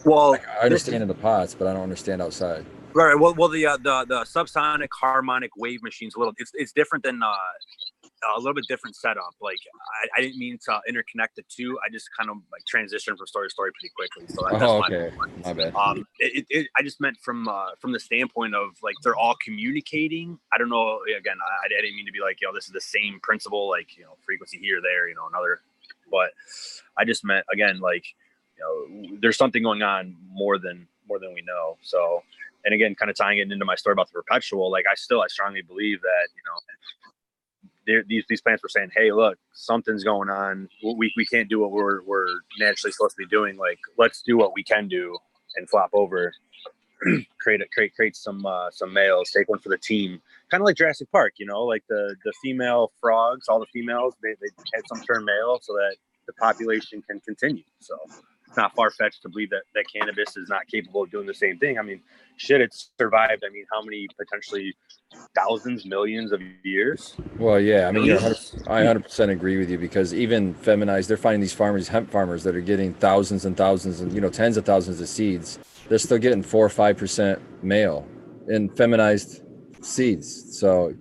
Well, like, I understand in the pots, but I don't understand outside. Right. Well, the subsonic harmonic wave machine's it's different than a little bit different setup. Like I didn't mean to interconnect the two. I just kind of like transitioned from story to story pretty quickly. So that's okay. My bad. I just meant from the standpoint of like they're all communicating. I don't know. Again, I didn't mean to be like, this is the same principle, like frequency here, there, another. But I just meant, again, like there's something going on more than we know. So. And again, kind of tying it into my story about the perpetual, like I strongly believe that, these plants were saying, hey, look, something's going on. We can't do what we're naturally supposed to be doing. Like, let's do what we can do and flop over, create some males, take one for the team. Kind of like Jurassic Park, you know, like the female frogs, all the females, they had some turn male so that the population can continue. So it's not far-fetched to believe that cannabis is not capable of doing the same thing. I mean, shit, it's survived. I mean, how many potentially thousands, millions of years? Well, yeah, I mean, I 100% agree with you, because even feminized, they're finding these hemp farmers that are getting thousands and thousands and, you know, tens of thousands of seeds. They're still getting 4 or 5% male in feminized seeds. So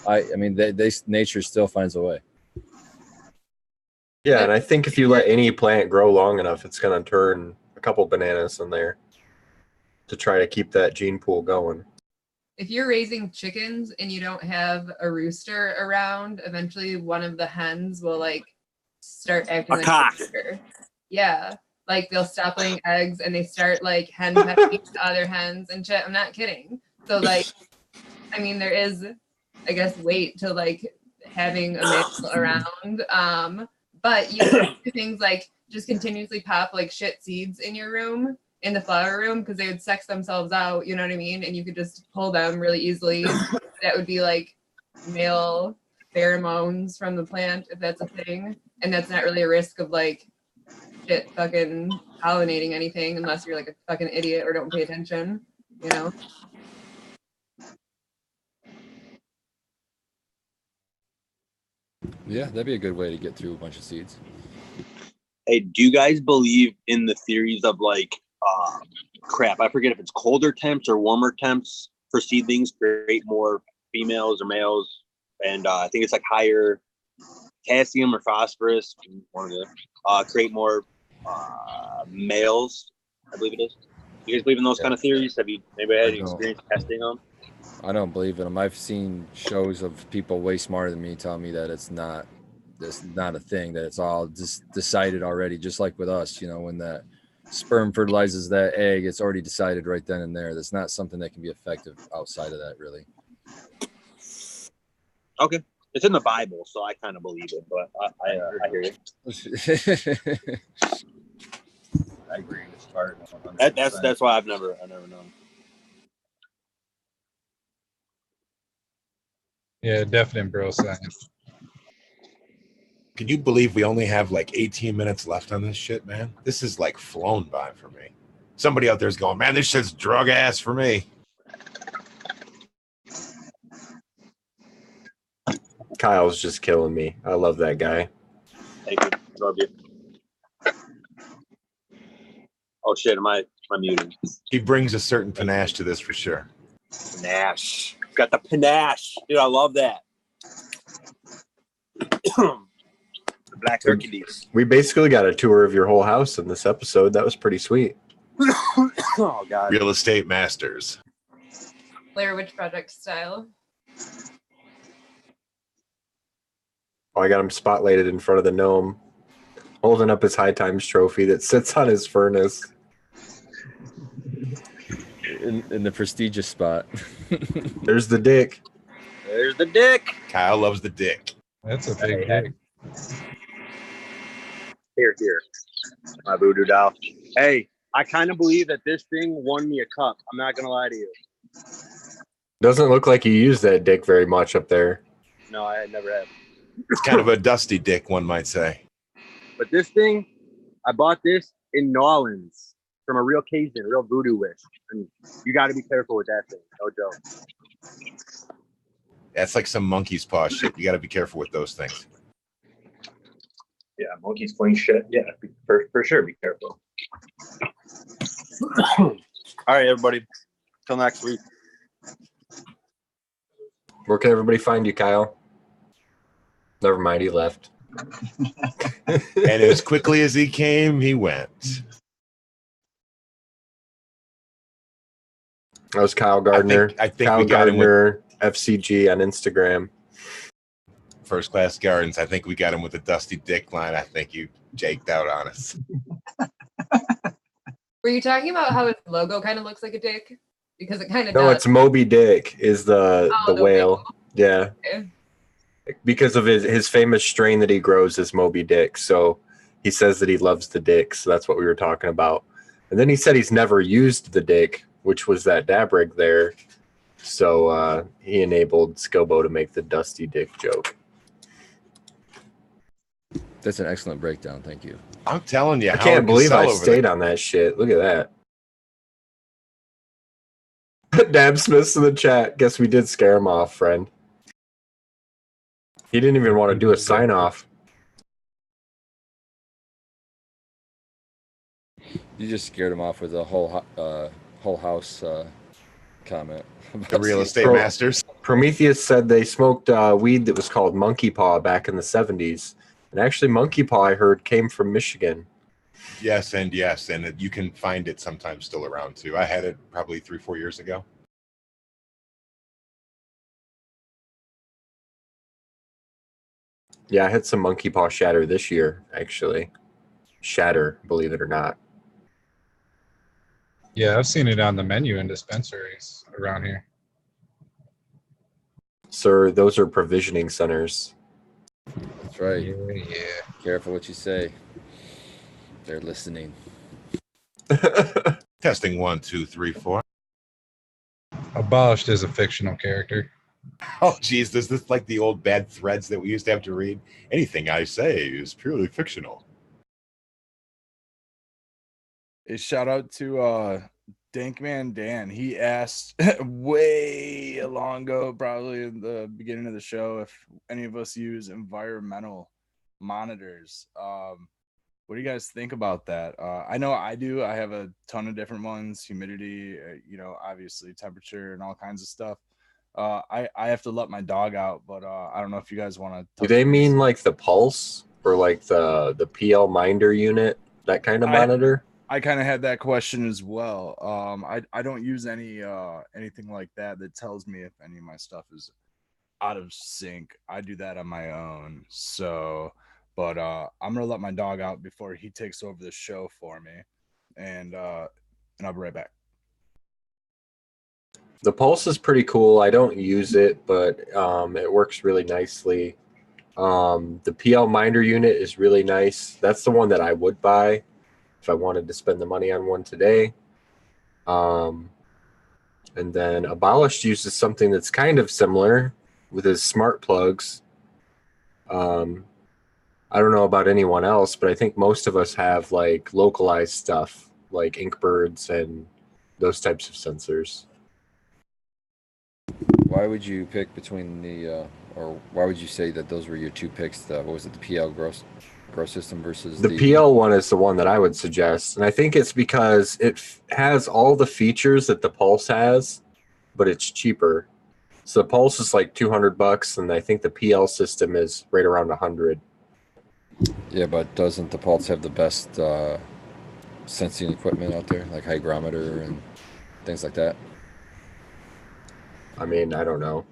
I mean, nature still finds a way. Yeah, and I think if you let any plant grow long enough, it's going to turn a couple bananas in there to try to keep that gene pool going. If you're raising chickens and you don't have a rooster around, eventually one of the hens will like start acting like a rooster. Yeah, like they'll stop laying eggs and they start like hen pecking other hens and shit. I'm not kidding. So like, I mean, there is, I guess, weight to like having a male around. But you can do things like just continuously pop like shit seeds in your room, in the flower room, because they would sex themselves out, you know what I mean? And you could just pull them really easily. That would be like male pheromones from the plant, if that's a thing. And that's not really a risk of like shit fucking pollinating anything, unless you're like a fucking idiot or don't pay attention, you know? Yeah, that'd be a good way to get through a bunch of seeds. Hey, do you guys believe in the theories of like, crap, I forget if it's colder temps or warmer temps for seedlings create more females or males, and I think it's like higher potassium or phosphorus, one of the create more males, I believe it is. You guys believe in those kind of theories? Have you maybe had any experience testing them? I don't believe in them. I've seen shows of people way smarter than me telling me that it's not a thing, that it's all just decided already, just like with us, you know, when that sperm fertilizes that egg, it's already decided right then and there. That's not something that can be effective outside of that, really. Okay. It's in the Bible, so I kind of believe it, but I hear you. I agree with Spartan. That's why I've never known. Yeah, definite bro science. Can you believe we only have like 18 minutes left on this shit, man? This is like flown by for me. Somebody out there's going, man, this shit's drug ass for me. Kyle's just killing me. I love that guy. Thank you. Love you. Oh shit, am I muted? He brings a certain panache to this for sure. Panache. Got the panache. Dude, I love that. The Black Hercules. We basically got a tour of your whole house in this episode. That was pretty sweet. Oh god. Real estate masters. Blair Witch Project style. Oh, I got him spotlighted in front of the gnome, holding up his High Times trophy that sits on his furnace. In the prestigious spot. There's the dick. There's the dick. Kyle loves the dick. That's a big dick. Here. My voodoo doll. Hey, I kind of believe that this thing won me a cup. I'm not going to lie to you. Doesn't look like you use that dick very much up there. No, I never have. It's kind of a dusty dick, one might say. But this thing, I bought this in New Orleans from a real Cajun, a real voodoo wish. And you got to be careful with that thing. No joke. That's like some monkey's paw shit. You got to be careful with those things. Yeah, monkeys fling shit. Yeah, for sure, be careful. All right, everybody. Till next week. Where can everybody find you, Kyle? Never mind, he left. And as quickly as he came, he went. That was Kyle Gardner. I think Kyle we got Gardner, him with FCG on Instagram. First Class Gardens. I think we got him with a dusty dick line. I think you jaked out on us. Were you talking about how his logo kind of looks like a dick? Because it kind of No, does. it's Moby Dick is the whale. Yeah. Okay. because of his famous strain that he grows is Moby Dick. So he says that he loves the dick. So that's what we were talking about. And then he said he's never used the dick, which was that dab rig there. So he enabled Skilbo to make the dusty dick joke. That's an excellent breakdown. Thank you. I'm telling you, I can't believe I stayed on that shit. Look at that. Dab Smith's in the chat. Guess we did scare him off, friend. He didn't even want to do a sign off. You just scared him off with a whole house comment. The real estate masters. Prometheus said they smoked weed that was called monkey paw back in the 70s. And actually, monkey paw, I heard, came from Michigan. Yes, and you can find it sometimes still around too. I had it probably 3-4 years ago. Yeah, I had some monkey paw shatter this year, actually. Shatter, believe it or not. Yeah, I've seen it on the menu in dispensaries around here. Sir, those are provisioning centers. That's right. Yeah. Careful what you say. They're listening. Testing 1, 2, 3, 4. Abolished is a fictional character. Oh, geez, is this like the old bad threads that we used to have to read? Anything I say is purely fictional. A shout out to Dankman Dan. He asked way long ago, probably in the beginning of the show, if any of us use environmental monitors. What do you guys think about that? I know I do. I have a ton of different ones, humidity, obviously temperature and all kinds of stuff. I have to let my dog out, but I don't know if you guys want to. Do they mean like the pulse or like the PL Minder unit, that kind of monitor? I kind of had that question as well. I don't use anything like that tells me if any of my stuff is out of sync. I do that on my own. So, but I'm gonna let my dog out before he takes over the show for me, and I'll be right back. The pulse is pretty cool. I don't use it, but it works really nicely. The PL Minder unit is really nice. That's the one that I would buy if I wanted to spend the money on one today. And then Abolished uses something that's kind of similar with his smart plugs. I don't know about anyone else, but I think most of us have like localized stuff like Inkbirds and those types of sensors. Why would you pick between or why would you say that those were your two picks? What was it, the PL gross system versus the PL one is the one that I would suggest. And I think it's because it has all the features that the Pulse has, but it's cheaper. So the Pulse is like $200, and I think the PL system is right around 100. Yeah, but doesn't the Pulse have the best sensing equipment out there, like hygrometer and things like that? I mean, I don't know.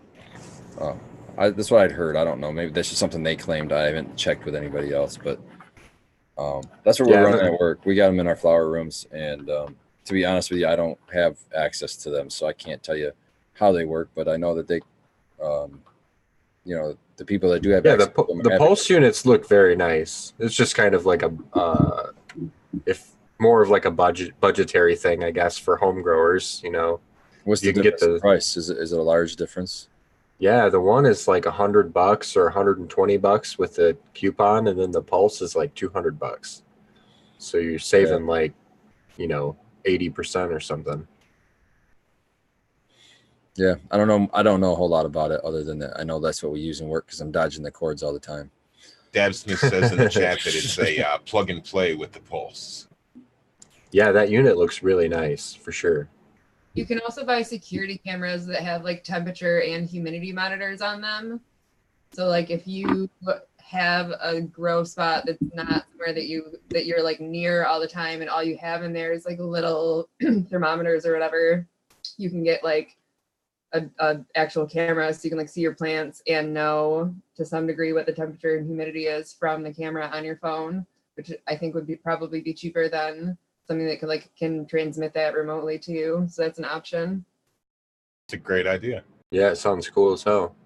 Oh, that's what I'd heard. I don't know. Maybe that's just something they claimed. I haven't checked with anybody else, but that's what we're running at work. We got them in our flower rooms, and to be honest with you, I don't have access to them, so I can't tell you how they work. But I know that they, the people that do have access to them the Pulse units look very nice. It's just kind of like if more of like a budgetary thing, I guess, for home growers. What's the difference in price? Is it a large difference? Yeah, the one is like $100 or $120 with the coupon, and then the Pulse is like $200. So you're saving 80% or something. Yeah, I don't know. I don't know a whole lot about it other than that. I know that's what we use in work because I'm dodging the cords all the time. Dab Smith says in the chat that it's a plug and play with the Pulse. Yeah, that unit looks really nice for sure. You can also buy security cameras that have like temperature and humidity monitors on them. So like if you have a grow spot that's not somewhere that you're like near all the time and all you have in there is like little thermometers or whatever, you can get like a actual camera so you can like see your plants and know to some degree what the temperature and humidity is from the camera on your phone, which I think would probably be cheaper than something that can transmit that remotely to you. So that's an option. It's a great idea. Yeah, it sounds cool as hell.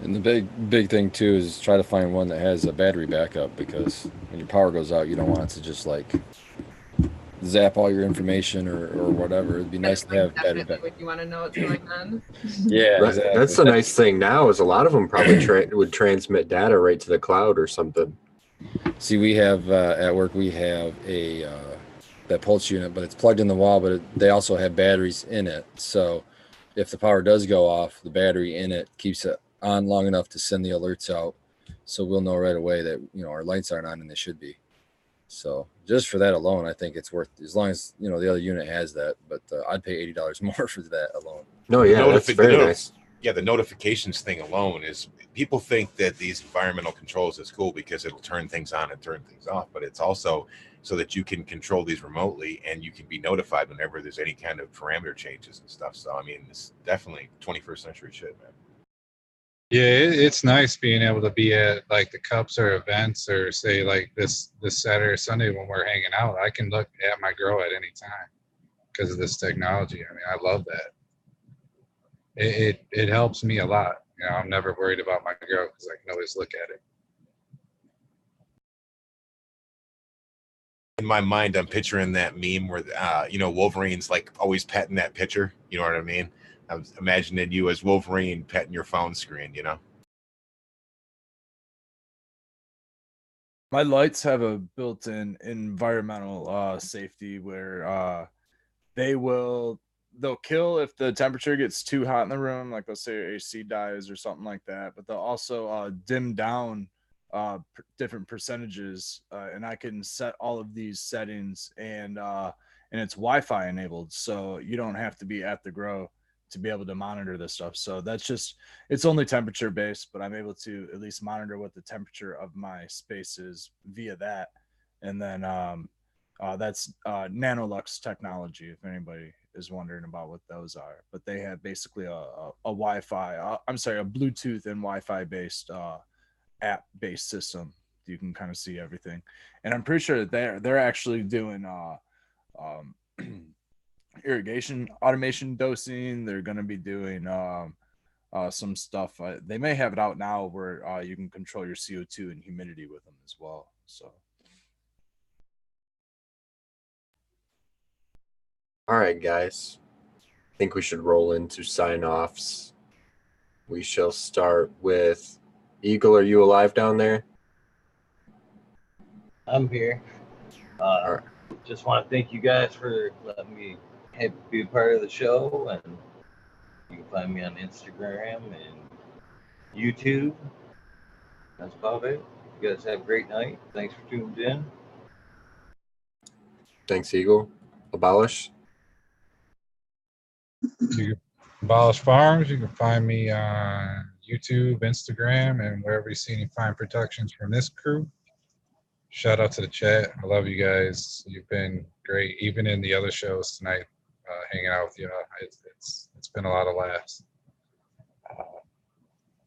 And the big thing too is try to find one that has a battery backup, because when your power goes out, you don't want it to just like zap all your information or whatever. It'd be nice That's to have like battery definitely backup. when you want to know what's going on. Yeah, That's exactly. the nice thing now is a lot of them probably would transmit data right to the cloud or something. See, we have at work we have a that pulse unit, but it's plugged in the wall. But they also have batteries in it, so if the power does go off, the battery in it keeps it on long enough to send the alerts out, so we'll know right away that our lights aren't on and they should be. So just for that alone, I think it's worth, as long as the other unit has that. But I'd pay $80 more for that alone. No, yeah, that's very nice. Yeah, the notifications thing alone is, people think that these environmental controls is cool because it'll turn things on and turn things off, but it's also so that you can control these remotely and you can be notified whenever there's any kind of parameter changes and stuff. So I mean, it's definitely 21st century shit, man. Yeah, it's nice being able to be at like the cups or events, or say like this Saturday or Sunday when we're hanging out. I can look at my girl at any time because of this technology. I mean, I love that. It helps me a lot. I'm never worried about my girl because I can always look at it. In my mind, I'm picturing that meme where Wolverine's like always petting that picture. You know what I mean? I was imagining you as Wolverine petting your phone screen. My lights have a built-in environmental safety where they'll kill if the temperature gets too hot in the room, like let's say your AC dies or something like that. But they'll also dim down different percentages, and I can set all of these settings, and it's Wi-Fi enabled, so you don't have to be at the grow to be able to monitor this stuff. So it's only temperature based, but I'm able to at least monitor what the temperature of my space is via that. And then that's Nanolux technology, if anybody is wondering about what those are. But they have basically a Wi-Fi, a Bluetooth and Wi-Fi based app-based system. You can kind of see everything, and I'm pretty sure that they're actually doing irrigation automation dosing. They're going to be doing some stuff. They may have it out now where you can control your CO2 and humidity with them as well. So. All right, guys. I think we should roll into sign-offs. We shall start with Eagle. Are you alive down there? I'm here. Just want to thank you guys for letting me be a part of the show, and you can find me on Instagram and YouTube. That's about it. You guys have a great night. Thanks for tuning in. Thanks, Eagle. Abolish. Abolish Farms. You can find me on YouTube, Instagram, and wherever you see any fine productions from this crew. Shout out to the chat. I love you guys. You've been great, even in the other shows tonight. Hanging out with you, it's been a lot of laughs.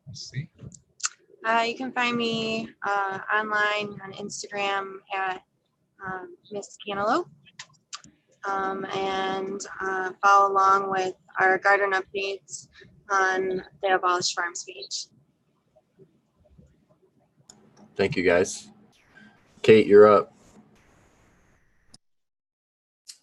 Let's see. You can find me online on Instagram at Miss Cantaloupe, and follow along with our garden updates on the Abolish Farms page. Thank you, guys. Kate, you're up.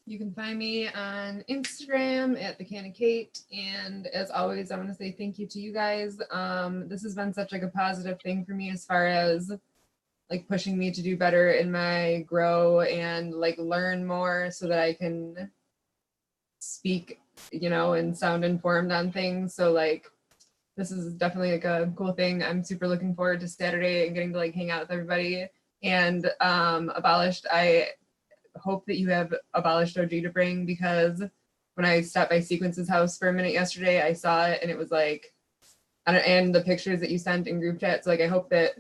You can find me on Instagram at the Can of Kate. And as always, I want to say thank you to you guys. This has been such like a positive thing for me as far as like pushing me to do better in my grow and like learn more so that I can speak, and sound informed on things. So like this is definitely like a cool thing. I'm super looking forward to Saturday and getting to like hang out with everybody. And Abolished, I hope that you have Abolished OG to bring, because when I stopped by Sequence's house for a minute yesterday, I saw it and it was like, and the pictures that you sent in group chat. So like, I hope that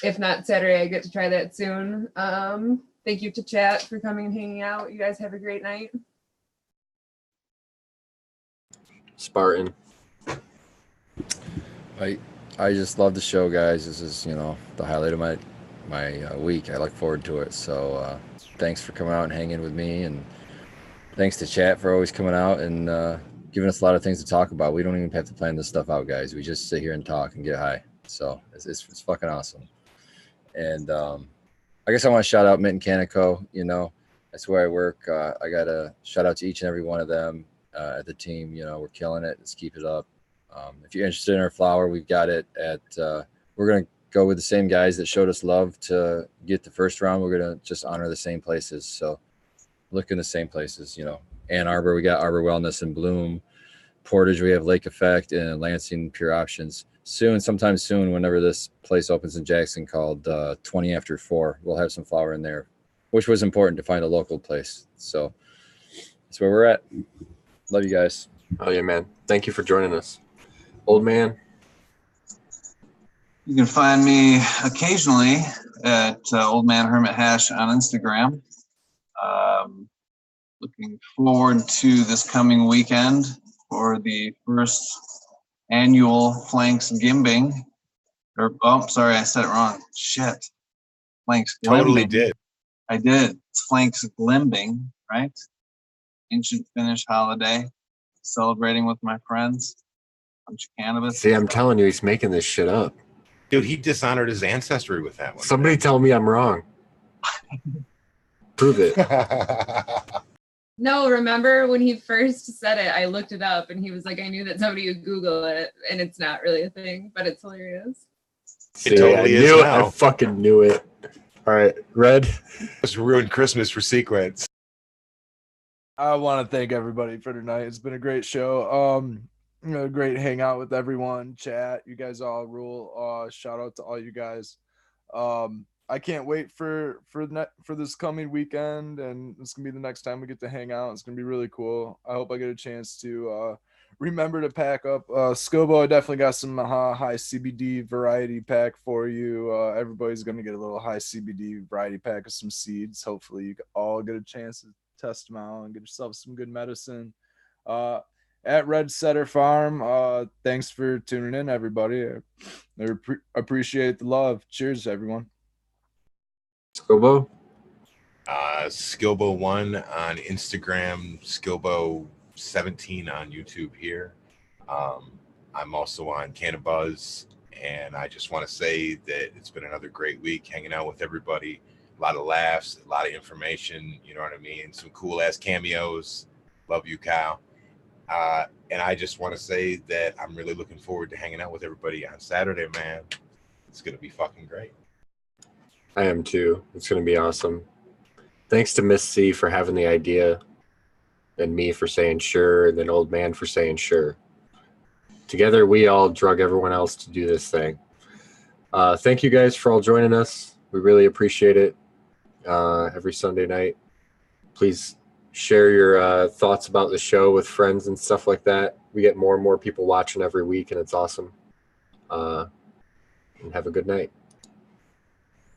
if not Saturday, I get to try that soon. Thank you to chat for coming and hanging out. You guys have a great night. Spartan. I just love the show, guys. This is the highlight of my week. I look forward to it. So thanks for coming out and hanging with me, and thanks to chat for always coming out and giving us a lot of things to talk about. We don't even have to plan this stuff out, guys. We just sit here and talk and get high. So it's fucking awesome. And I guess I want to shout out Mint and Canico. You know, that's where I work. I got to shout out to each and every one of them at the team. You know, we're killing it. Let's keep it up. If you're interested in our flower, we've got it at, we're going to go with the same guys that showed us love to get the first round. We're going to just honor the same places. So look in the same places, you know. Ann Arbor, we got Arbor Wellness in Bloom. Portage, we have Lake Effect, and Lansing Pure Options. Sometime soon, whenever this place opens in Jackson called 20 after 4, we'll have some flower in there, which was important to find a local place. So that's where we're at. Love you guys. Oh yeah, man. Thank you for joining us. Old man. You can find me occasionally at Old Man Hermit Hash on Instagram. Looking forward to this coming weekend for the first annual Flanks Gimbing. Sorry, I said it wrong. Shit. Flanks Glimbing. Totally did. I did. It's Flanks Glimbing, right? Ancient Finnish holiday. Celebrating with my friends. Bunch of cannabis. See, I'm telling you, he's making this shit up. Dude, he dishonored his ancestry with that one. Somebody tell me I'm wrong. Prove it. No, remember when he first said it, I looked it up and he was like, I knew that somebody would Google it, and it's not really a thing, but it's hilarious. See, totally I knew it. I fucking knew it. All right, Red. Just ruined Christmas for Sequence. I want to thank everybody for tonight. It's been a great show. Great hangout with everyone. Chat, you guys all rule. Shout out to all you guys. I can't wait for this coming weekend, and it's gonna be the next time we get to hang out. It's gonna be really cool. I hope I get a chance to remember to pack up. Scobo, I definitely got some high CBD variety pack for you. Everybody's gonna get a little high CBD variety pack of some seeds. Hopefully, you all get a chance to test them out and get yourself some good medicine. At Red Setter Farm, thanks for tuning in, everybody. I appreciate the love. Cheers, everyone. Skilbo? Skilbo1 on Instagram, Skilbo17 on YouTube here. I'm also on Cannabis, and I just want to say that it's been another great week hanging out with everybody. A lot of laughs, a lot of information, you know what I mean? Some cool-ass cameos. Love you, Kyle. And I just want to say that I'm really looking forward to hanging out with everybody on Saturday, man. It's going to be fucking great. I am too. It's going to be awesome. Thanks to Miss C for having the idea, and me for saying sure, and then Old Man for saying sure. Together, we all drug everyone else to do this thing. Thank you guys for all joining us. We really appreciate it every Sunday night. Please share your thoughts about the show with friends and stuff like that. We get more and more people watching every week, and it's awesome. And have a good night.